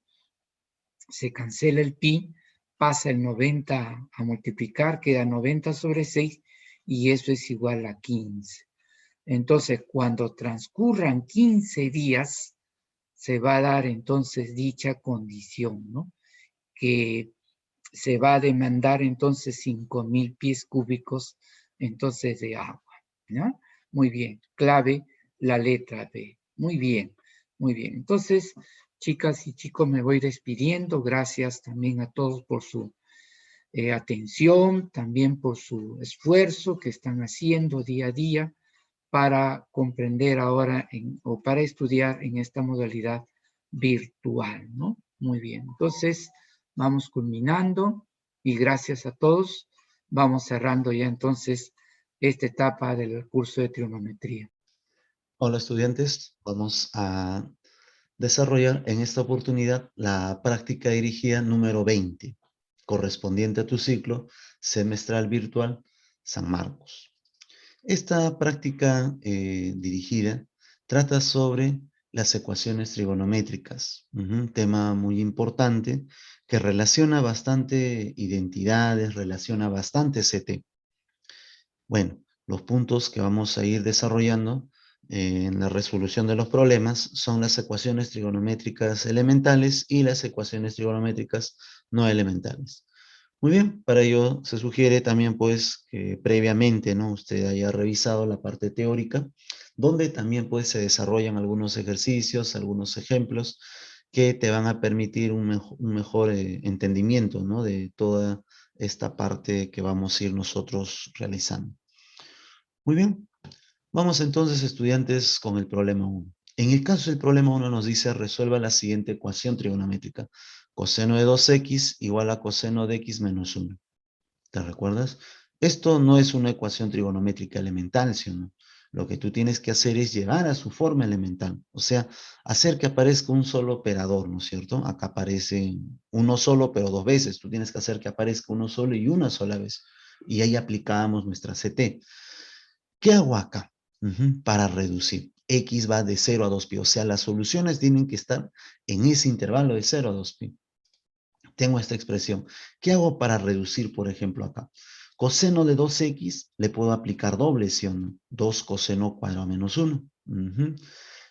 Se cancela el pi, pasa el 90 a multiplicar, queda 90 sobre 6 y eso es igual a 15. Entonces, cuando transcurran 15 días, se va a dar entonces dicha condición, ¿no? Que se va a demandar entonces 5.000 pies cúbicos entonces de agua, ¿no? Muy bien, clave la letra B. Muy bien, muy bien. Entonces, chicas y chicos, me voy despidiendo. Gracias también a todos por su atención, también por su esfuerzo que están haciendo día a día para comprender ahora o para estudiar en esta modalidad virtual, ¿no? Muy bien, entonces vamos culminando y gracias a todos vamos cerrando ya entonces esta etapa del curso de trigonometría. Hola estudiantes, vamos a desarrollar en esta oportunidad la práctica dirigida número 20, correspondiente a tu ciclo semestral virtual San Marcos. Esta práctica dirigida trata sobre las ecuaciones trigonométricas, un tema muy importante que relaciona bastante identidades, relaciona bastante CT. Bueno, los puntos que vamos a ir desarrollando en la resolución de los problemas son las ecuaciones trigonométricas elementales y las ecuaciones trigonométricas no elementales. Muy bien, para ello se sugiere también pues que previamente, ¿no?, usted haya revisado la parte teórica, donde también pues se desarrollan algunos ejercicios, algunos ejemplos que te van a permitir un mejor entendimiento, ¿no?, de toda esta parte que vamos a ir nosotros realizando. Muy bien, vamos entonces estudiantes con el problema 1. En el caso del problema 1 nos dice resuelva la siguiente ecuación trigonométrica. Coseno de 2x igual a coseno de x menos 1. ¿Te recuerdas? Esto no es una ecuación trigonométrica elemental, ¿sí o no? Lo que tú tienes que hacer es llevar a su forma elemental, o sea, hacer que aparezca un solo operador, ¿no es cierto? Acá aparece uno solo, pero dos veces. Tú tienes que hacer que aparezca uno solo y una sola vez. Y ahí aplicamos nuestra CT. ¿Qué hago acá? Para reducir. X va de 0 a 2pi, o sea, las soluciones tienen que estar en ese intervalo de 0 a 2pi. Tengo esta expresión. ¿Qué hago para reducir, por ejemplo, acá? Coseno de 2x le puedo aplicar doble, ¿sí o no? 2 coseno cuadrado menos 1.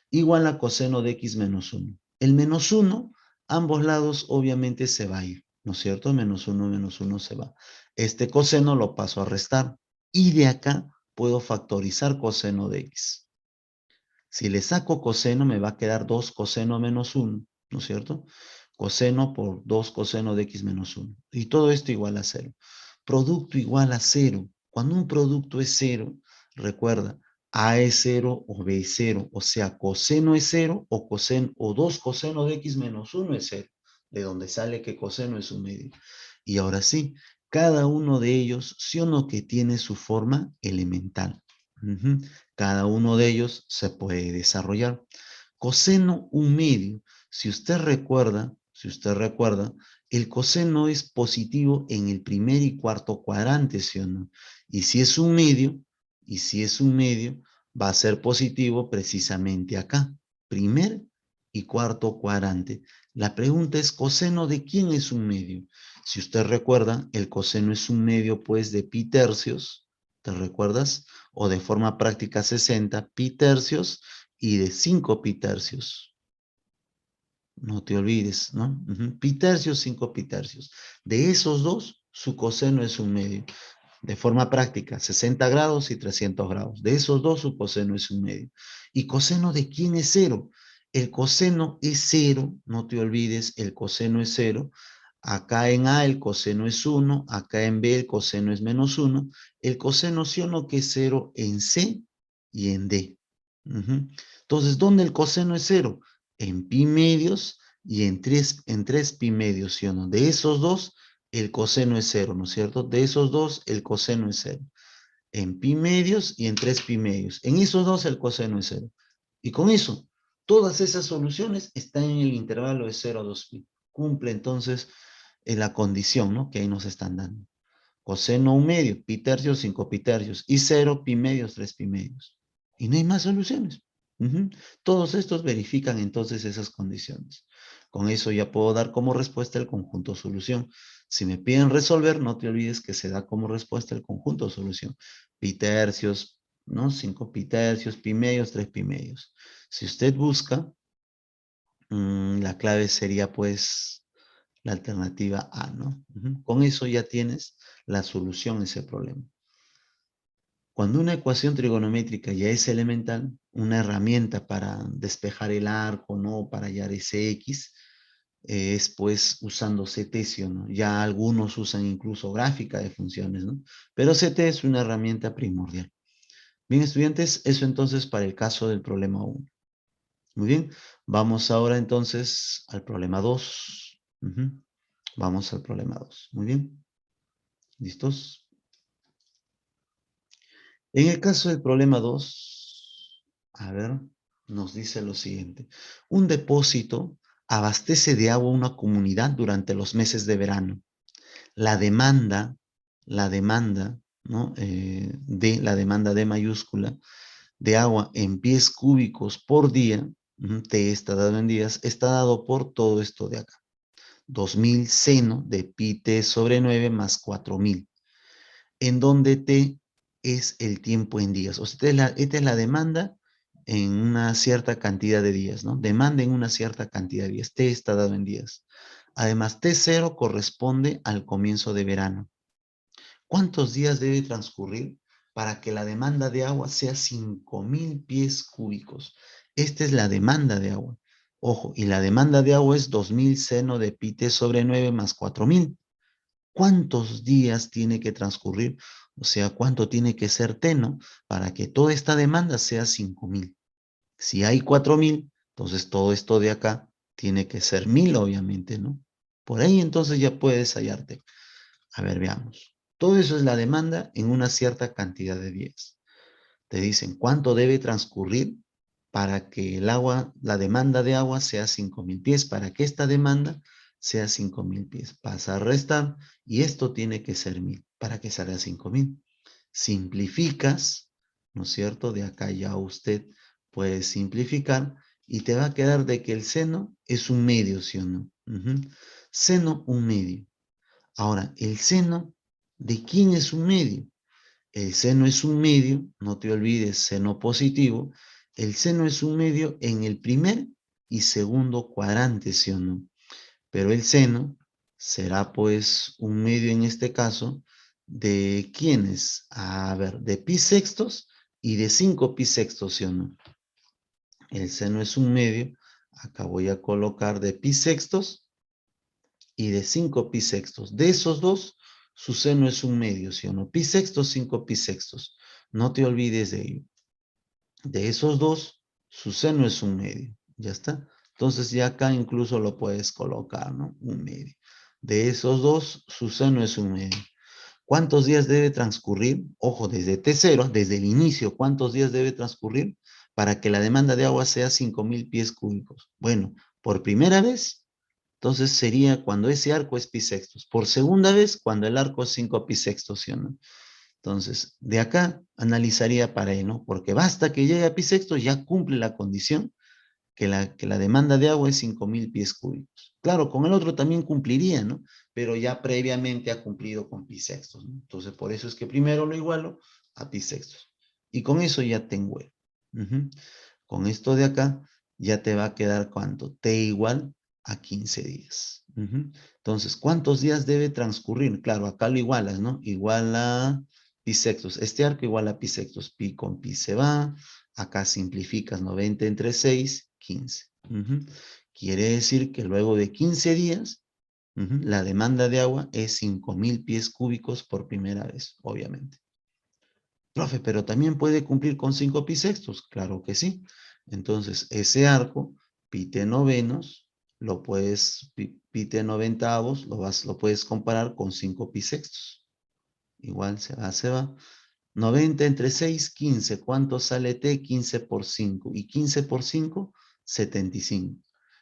Igual a coseno de x menos 1. El menos 1, ambos lados obviamente se va a ir, ¿no es cierto? Menos 1 se va. Este coseno lo paso a restar. Y de acá puedo factorizar coseno de x. Si le saco coseno, me va a quedar 2 coseno menos 1, ¿no es cierto? Coseno por 2 coseno de x menos 1. Y todo esto igual a 0. Producto igual a 0. Cuando un producto es 0, recuerda, A es 0 o B es 0. O sea, coseno es 0 o 2 coseno de x menos 1 es 0. De donde sale que coseno es un medio. Y ahora sí, cada uno de ellos, sí o no, que tiene su forma elemental. Cada uno de ellos se puede desarrollar. Coseno un medio. Si usted recuerda, el coseno es positivo en el primer y cuarto cuadrante, ¿sí o no? Y si es un medio, va a ser positivo precisamente acá, primer y cuarto cuadrante. La pregunta es, ¿coseno de quién es un medio? Si usted recuerda, el coseno es un medio, pues, de pi tercios, ¿te recuerdas? O de forma práctica 60 pi tercios y de 5 pi tercios. No te olvides, ¿no? Pi tercios, 5 pi tercios. De esos dos, su coseno es un medio. De forma práctica, 60 grados y 300 grados. De esos dos, su coseno es un medio. ¿Y coseno de quién es cero? El coseno es cero, no te olvides, el coseno es cero. Acá en A el coseno es 1, acá en B el coseno es menos 1. El coseno sí o no que es cero en C y en D. Entonces, ¿dónde el coseno es cero? En pi medios y en 3 pi medios, ¿sí o no? De esos dos, el coseno es cero, ¿no es cierto? De esos dos, el coseno es cero. En pi medios y en 3 pi medios. En esos dos, el coseno es cero. Y con eso, todas esas soluciones están en el intervalo de 0 a 2 pi. Cumple entonces la condición, ¿no? Que ahí nos están dando. Coseno un medio, pi tercios, 5 pi tercios. Y 0, pi medios, 3 pi medios. Y no hay más soluciones. Todos estos verifican entonces esas condiciones. Con eso ya puedo dar como respuesta el conjunto solución. Si me piden resolver, no te olvides que se da como respuesta el conjunto solución. Pi tercios, ¿no? 5 pi tercios, pi medios, 3 pi medios. Si usted busca, la clave sería pues la alternativa A, ¿no? Con eso ya tienes la solución a ese problema. Cuando una ecuación trigonométrica ya es elemental, una herramienta para despejar el arco, ¿no? Para hallar ese X, es pues usando CT, ¿no? Ya algunos usan incluso gráfica de funciones, ¿no? Pero CT es una herramienta primordial. Bien, estudiantes, eso entonces para el caso del problema 1. Muy bien, vamos ahora entonces al problema 2. Vamos al problema 2. Muy bien, ¿listos? En el caso del problema 2, a ver, nos dice lo siguiente. Un depósito abastece de agua una comunidad durante los meses de verano. La demanda, ¿no? La demanda D mayúscula de agua en pies cúbicos por día, T está dado en días, está dado por todo esto de acá. 2000 seno de pi t sobre 9 más 4000, en donde t es el tiempo en días. O sea, esta es la demanda en una cierta cantidad de días, ¿no? Demanda en una cierta cantidad de días. T está dado en días. Además, T0 corresponde al comienzo de verano. ¿Cuántos días debe transcurrir para que la demanda de agua sea 5000 pies cúbicos? Esta es la demanda de agua. Ojo, y la demanda de agua es 2000 seno de pi t sobre 9 más 4000. ¿Cuántos días tiene que transcurrir? O sea, ¿cuánto tiene que ser T, ¿no? Para que toda esta demanda sea 5000. Si hay 4000, entonces todo esto de acá tiene que ser 1000, obviamente, ¿no? Por ahí entonces ya puedes hallarte. A ver, veamos. Todo eso es la demanda en una cierta cantidad de días. Te dicen cuánto debe transcurrir para que el agua, la demanda de agua sea 5000 pies, para que esta demanda sea 5000 pies. Pasa a restar y esto tiene que ser 1000 para que salga 5000. Simplificas, ¿no es cierto? De acá ya usted puede simplificar y te va a quedar de que el seno es un medio, ¿sí o no? Seno, un medio. Ahora, el seno, ¿de quién es un medio? El seno es un medio, no te olvides, seno positivo. El seno es un medio en el primer y segundo cuadrante, ¿sí o no? Pero el seno será pues un medio en este caso de ¿quiénes? A ver, de pi sextos y de 5 pi sextos, ¿sí o no? El seno es un medio, acá voy a colocar de pi sextos y de 5 pi sextos. De esos dos, su seno es un medio, ¿sí o no? Pi sextos, 5 pi sextos. No te olvides de ello. De esos dos, su seno es un medio. ¿Ya está? Entonces ya acá incluso lo puedes colocar, ¿no? Un medio. De esos dos, su seno es un medio. ¿Cuántos días debe transcurrir? Ojo, desde T0, desde el inicio, ¿cuántos días debe transcurrir para que la demanda de agua sea 5000 pies cúbicos? Bueno, por primera vez, entonces sería cuando ese arco es pi sextos. Por segunda vez, cuando el arco es 5 pi sextos, ¿sí o no? Entonces, de acá analizaría para él, ¿no? Porque basta que llegue a pi sextos, ya cumple la condición que la demanda de agua es 5000 pies cúbicos. Claro, con el otro también cumpliría, ¿no? Pero ya previamente ha cumplido con pi sextos, ¿no? Entonces, por eso es que primero lo igualo a pi sextos. Y con eso ya tengo el. Con esto de acá ya te va a quedar ¿cuánto? T igual a 15 días. Entonces, ¿cuántos días debe transcurrir? Claro, acá lo igualas, ¿no? Igual a pi sextos. Este arco igual a pi sextos. Pi con pi se va. Acá simplificas 90 entre 6, 15. Quiere decir que luego de 15 días, la demanda de agua es 5.000 pies cúbicos por primera vez, obviamente. Profe, pero también puede cumplir con 5 pi sextos. Claro que sí. Entonces, ese arco, pi t novenos, lo puedes, pi t noventavos, lo puedes comparar con 5 pi sextos. Igual se va, se va. 90 entre 6, 15. ¿Cuánto sale t? 15 por 5. ¿Y 15 por 5? 75.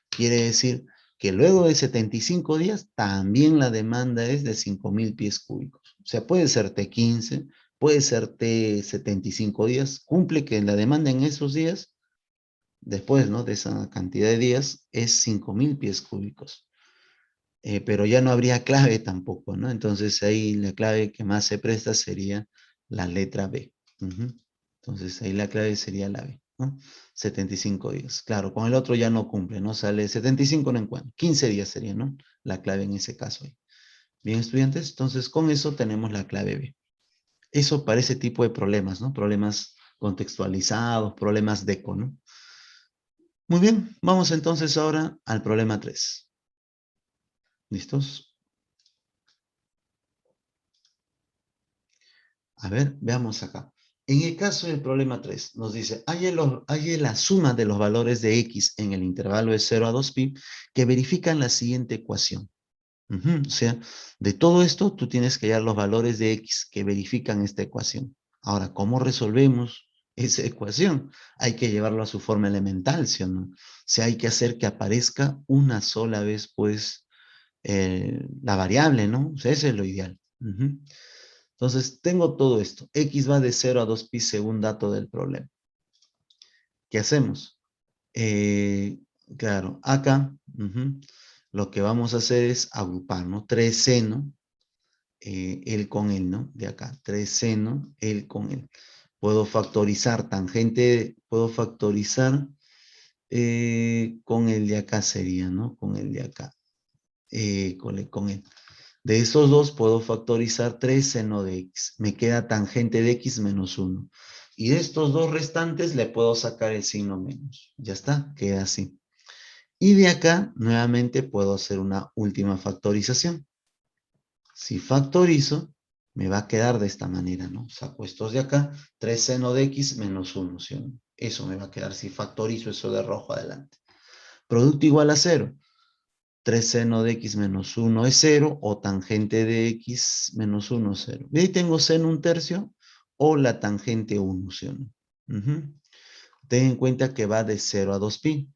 Quiere decir que luego de 75 días, también la demanda es de 5.000 pies cúbicos. O sea, puede ser T15, puede ser T75 días. Cumple que la demanda en esos días, después, ¿no?, de esa cantidad de días, es 5.000 pies cúbicos. Pero ya no habría clave tampoco, ¿no? Entonces ahí la clave que más se presta sería la letra B. Entonces ahí la clave sería la B, ¿no? 75 días. Claro, con el otro ya no cumple, ¿no? Sale 75 no encuentro. 15 días sería, ¿no? La clave en ese caso ahí. Bien, estudiantes, entonces con eso tenemos la clave B. Eso para ese tipo de problemas, ¿no? Problemas contextualizados, problemas DECO, ¿no? Muy bien, vamos entonces ahora al problema 3. ¿Listos? A ver, veamos acá. En el caso del problema 3, nos dice, hay la suma de los valores de x en el intervalo de 0 a 2pi que verifican la siguiente ecuación. O sea, de todo esto, tú tienes que hallar los valores de x que verifican esta ecuación. Ahora, ¿cómo resolvemos esa ecuación? Hay que llevarlo a su forma elemental, ¿sí o no? O sea, hay que hacer que aparezca una sola vez, pues, la variable, ¿no? O sea, ese es lo ideal. Entonces, tengo todo esto. X va de 0 a 2pi según dato del problema. ¿Qué hacemos? Claro, acá lo que vamos a hacer es agrupar, ¿no? 3 seno, el con él, ¿no? De acá, 3 seno, el con él. Puedo factorizar tangente, puedo factorizar con el de acá sería, ¿no? Con el de acá. Con él. De esos dos puedo factorizar 3 seno de x. Me queda tangente de x menos 1. Y de estos dos restantes le puedo sacar el signo menos. Ya está, queda así. Y de acá, nuevamente, puedo hacer una última factorización. Si factorizo, me va a quedar de esta manera, ¿no? Saco estos de acá, 3 seno de x menos 1, ¿sí? Eso me va a quedar si factorizo eso de rojo adelante. Producto igual a 0. 3 seno de x menos 1 es 0, o tangente de x menos 1 es 0. Y ahí tengo seno 1/3 o la tangente 1, ¿sí o no? Ten en cuenta que va de 0 a 2pi.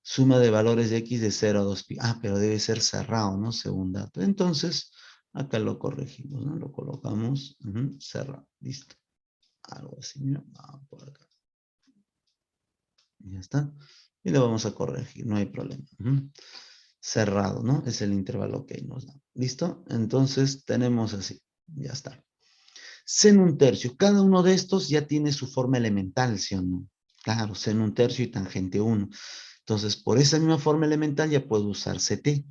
Suma de valores de x de 0 a 2pi. Ah, pero debe ser cerrado, ¿no? Según dato. Entonces, acá lo corregimos, ¿no? Lo colocamos cerrado. Listo. Algo así, mira. Vamos por acá. Ya está. Y lo vamos a corregir, no hay problema. Cerrado, ¿no? Es el intervalo que nos da. ¿Listo? Entonces tenemos así. Ya está. Seno 1/3. Cada uno de estos ya tiene su forma elemental, ¿sí o no? Claro, seno 1/3 y tangente 1. Entonces, por esa misma forma elemental ya puedo usar CT.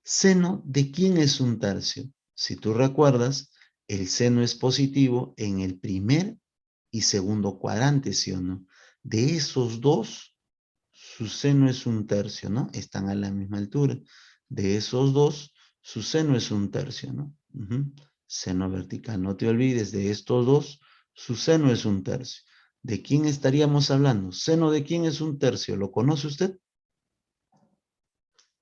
Seno de quién es 1/3. Si tú recuerdas, el seno es positivo en el primer y segundo cuadrante, ¿sí o no? De esos dos, su seno es 1/3, ¿no? Están a la misma altura. De esos dos, su seno es 1/3, ¿no? Seno vertical, no te olvides, de estos dos, su seno es 1/3. ¿De quién estaríamos hablando? ¿Seno de quién es 1/3? ¿Lo conoce usted?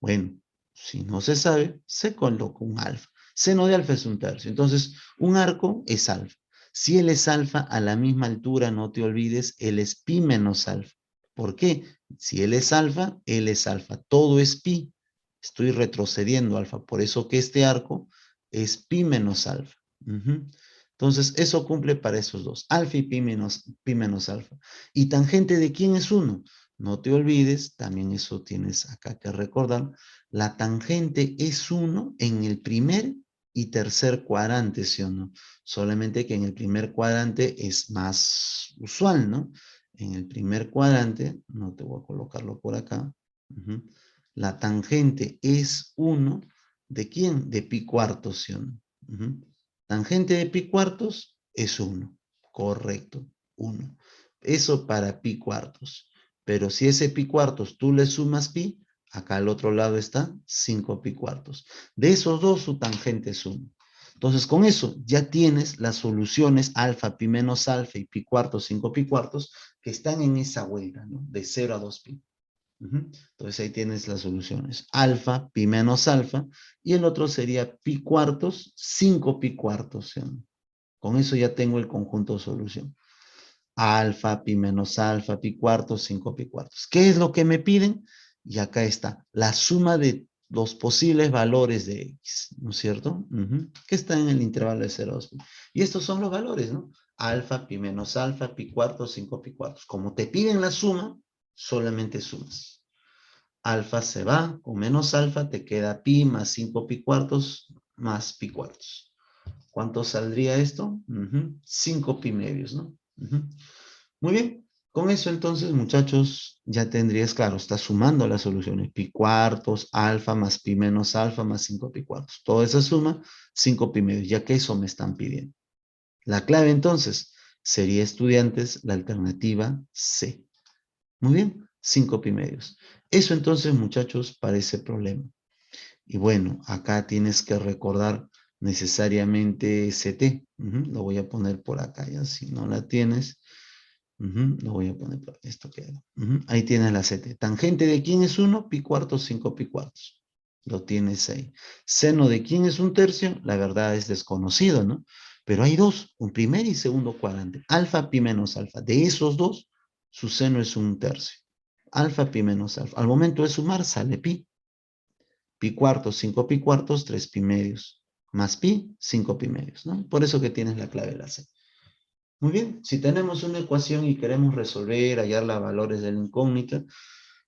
Bueno, si no se sabe, se coloca un alfa. Seno de alfa es 1/3. Entonces, un arco es alfa. Si él es alfa a la misma altura, no te olvides, él es pi menos alfa. ¿Por qué? Si él es alfa, él es alfa. Todo es pi. Estoy retrocediendo alfa. Por eso que este arco es pi menos alfa. Entonces, eso cumple para esos dos. Alfa y pi menos alfa. ¿Y tangente de quién es 1? No te olvides, también eso tienes acá que recordar, la tangente es 1 en el primer y tercer cuadrante, ¿sí o no? Solamente que en el primer cuadrante es más usual, ¿no? En el primer cuadrante, no te voy a colocarlo por acá, la tangente es 1, ¿de quién? De pi cuartos, ¿sí o no? Tangente de pi cuartos es 1, correcto, 1. Eso para pi cuartos. Pero si ese pi cuartos tú le sumas pi, acá al otro lado está 5 pi cuartos. De esos dos, su tangente es 1. Entonces, con eso ya tienes las soluciones alfa, pi menos alfa y pi cuartos, 5 pi cuartos, que están en esa vuelta, ¿no? De 0 a 2 pi. Entonces ahí tienes las soluciones. Alfa, pi menos alfa, y el otro sería pi cuartos, 5 pi cuartos. ¿Sí? Con eso ya tengo el conjunto de solución. Alfa, pi menos alfa, pi cuartos, 5 pi cuartos. ¿Qué es lo que me piden? Y acá está, la suma de los posibles valores de x, ¿no es cierto? Que está en el intervalo de 0 a 2 pi. Y estos son los valores, ¿no? Alfa, pi menos alfa, pi cuartos, 5 pi cuartos. Como te piden la suma, solamente sumas. Alfa se va, con menos alfa te queda pi más 5 pi cuartos más pi cuartos. ¿Cuánto saldría esto? 5 pi medios, ¿no? Muy bien. Con eso entonces, muchachos, ya tendrías, claro, estás sumando las soluciones. Pi cuartos, alfa más pi menos alfa más 5 pi cuartos. Toda esa suma, 5 pi medios, ya que eso me están pidiendo. La clave entonces sería, estudiantes, la alternativa C. Muy bien, 5 pi medios. Eso entonces, muchachos, para ese problema. Y bueno, acá tienes que recordar necesariamente CT. Lo voy a poner por acá, ya si no la tienes. Lo voy a poner por esto queda. Ahí tienes la CT. Tangente de quién es 1, pi cuartos, 5 pi cuartos. Lo tienes ahí. Seno de quién es un tercio, la verdad es desconocido, ¿no? Pero hay dos, un primer y segundo cuadrante. Alfa, pi menos alfa. De esos dos, su seno es un tercio. Alfa, pi menos alfa. Al momento de sumar, sale pi. Pi cuartos, 5 pi cuartos, 3 pi medios. Más pi, 5 pi medios, ¿no? Por eso que tienes la clave de la C. Muy bien, si tenemos una ecuación y queremos resolver, hallar los valores de la incógnita,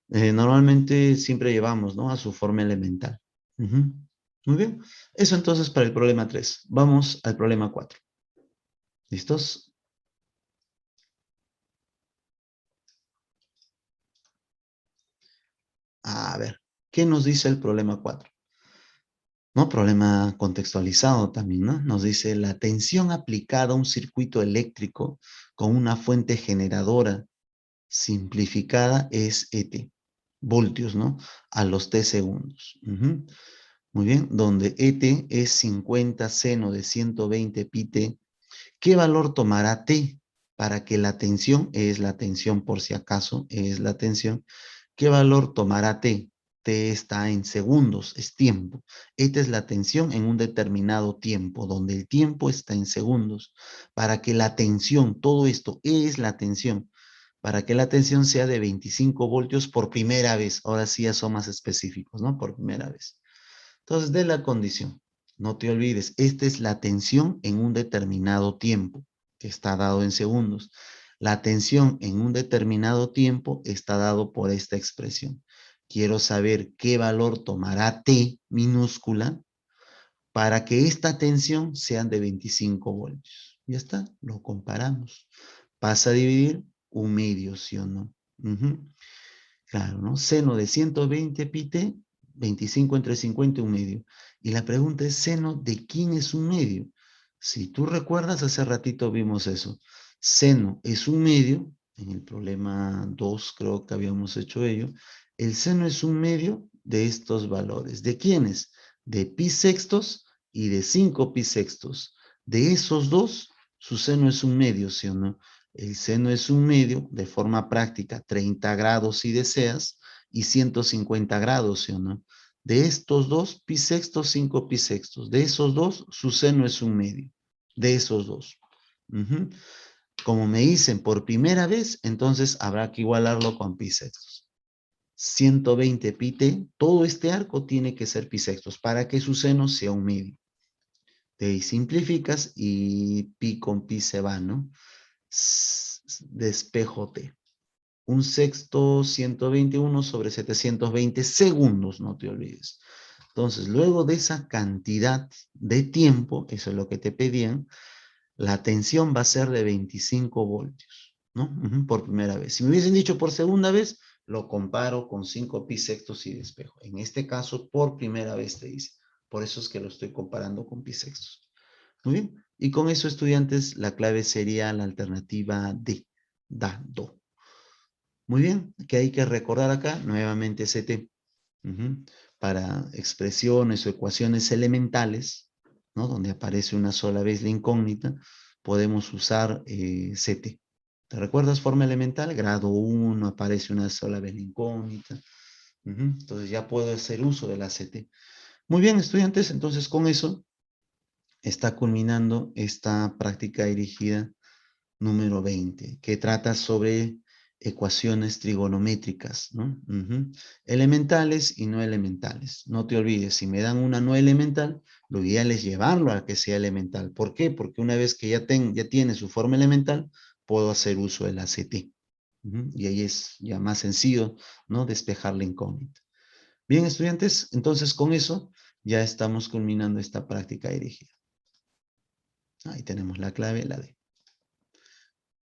normalmente siempre llevamos, ¿no?, a su forma elemental. Muy bien, eso entonces para el problema 3. Vamos al problema 4. ¿Listos? A ver, ¿qué nos dice el problema 4? ¿No? Problema contextualizado también, ¿no? Nos dice la tensión aplicada a un circuito eléctrico con una fuente generadora simplificada es ET, voltios, ¿no? A los T segundos. Muy bien, donde ET es 50 seno de 120 pi T. ¿Qué valor tomará T para que la tensión, es la tensión por si acaso, es la tensión, ¿qué valor tomará T? T está en segundos, es tiempo. Esta es la tensión en un determinado tiempo, donde el tiempo está en segundos. Para que la tensión, todo esto es la tensión, para que la tensión sea de 25 voltios por primera vez. Ahora sí ya son más específicos, ¿no? Por primera vez. Entonces, de la condición, no te olvides, esta es la tensión en un determinado tiempo, que está dado en segundos. La tensión en un determinado tiempo está dado por esta expresión. Quiero saber qué valor tomará T minúscula para que esta tensión sea de 25 voltios. Ya está, lo comparamos. Pasa a dividir un medio, ¿sí o no? Claro, ¿no? Seno de 120 pi t, 25 entre 50, un medio. Y la pregunta es, ¿seno de quién es un medio? Si tú recuerdas, hace ratito vimos eso. Seno es un medio, en el problema 2 creo que habíamos hecho ello. El seno es un medio de estos valores. ¿De quiénes? De pi sextos y de 5 pi sextos. De esos dos, su seno es un medio, ¿sí o no? El seno es un medio de forma práctica, 30 grados si deseas, y 150 grados, ¿sí o no? De estos dos, pi sextos, 5 pi sextos. De esos dos, su seno es un medio. De esos dos. Como me dicen por primera vez, entonces habrá que igualarlo con pi sextos. 120 pi t, todo este arco tiene que ser pi sextos para que su seno sea un medio. Te simplificas y pi con pi se va, ¿no? Despejo T. Un sexto, 121 sobre 720 segundos, no te olvides. Entonces, luego de esa cantidad de tiempo, eso es lo que te pedían, la tensión va a ser de 25 voltios, ¿no? Por primera vez. Si me hubiesen dicho por segunda vez, lo comparo con 5 pi sextos y despejo. En este caso, por primera vez te dice. Por eso es que lo estoy comparando con pi sextos. Muy bien. Y con eso, estudiantes, la clave sería la alternativa D, do. Muy bien. ¿Qué hay que recordar acá? Nuevamente CT. Para expresiones o ecuaciones elementales, ¿no? Donde aparece una sola vez la incógnita, podemos usar CT. ¿Te recuerdas forma elemental? Grado 1, aparece una sola vez la incógnita. Entonces ya puedo hacer uso de la CT. Muy bien, estudiantes, entonces con eso está culminando esta práctica dirigida número 20, que trata sobre ecuaciones trigonométricas, ¿no? Elementales y no elementales. No te olvides, si me dan una no elemental, lo ideal es llevarlo a que sea elemental. ¿Por qué? Porque una vez que ya tiene su forma elemental, puedo hacer uso de la CT. Y ahí es ya más sencillo, ¿no? Despejar la incógnita. Bien, estudiantes, entonces con eso ya estamos culminando esta práctica dirigida. Ahí tenemos la clave, la D.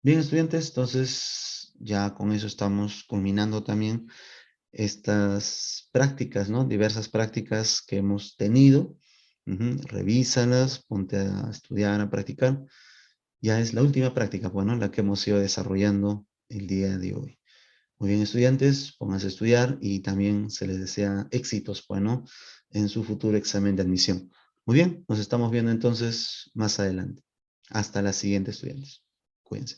Bien, estudiantes, entonces ya con eso estamos culminando también estas prácticas, ¿no? Diversas prácticas que hemos tenido. Revísalas, ponte a estudiar, a practicar. Ya es la última práctica, bueno, la que hemos ido desarrollando el día de hoy. Muy bien, estudiantes, pónganse a estudiar y también se les desea éxitos, bueno, en su futuro examen de admisión. Muy bien, nos estamos viendo entonces más adelante. Hasta la siguiente, estudiantes. Cuídense.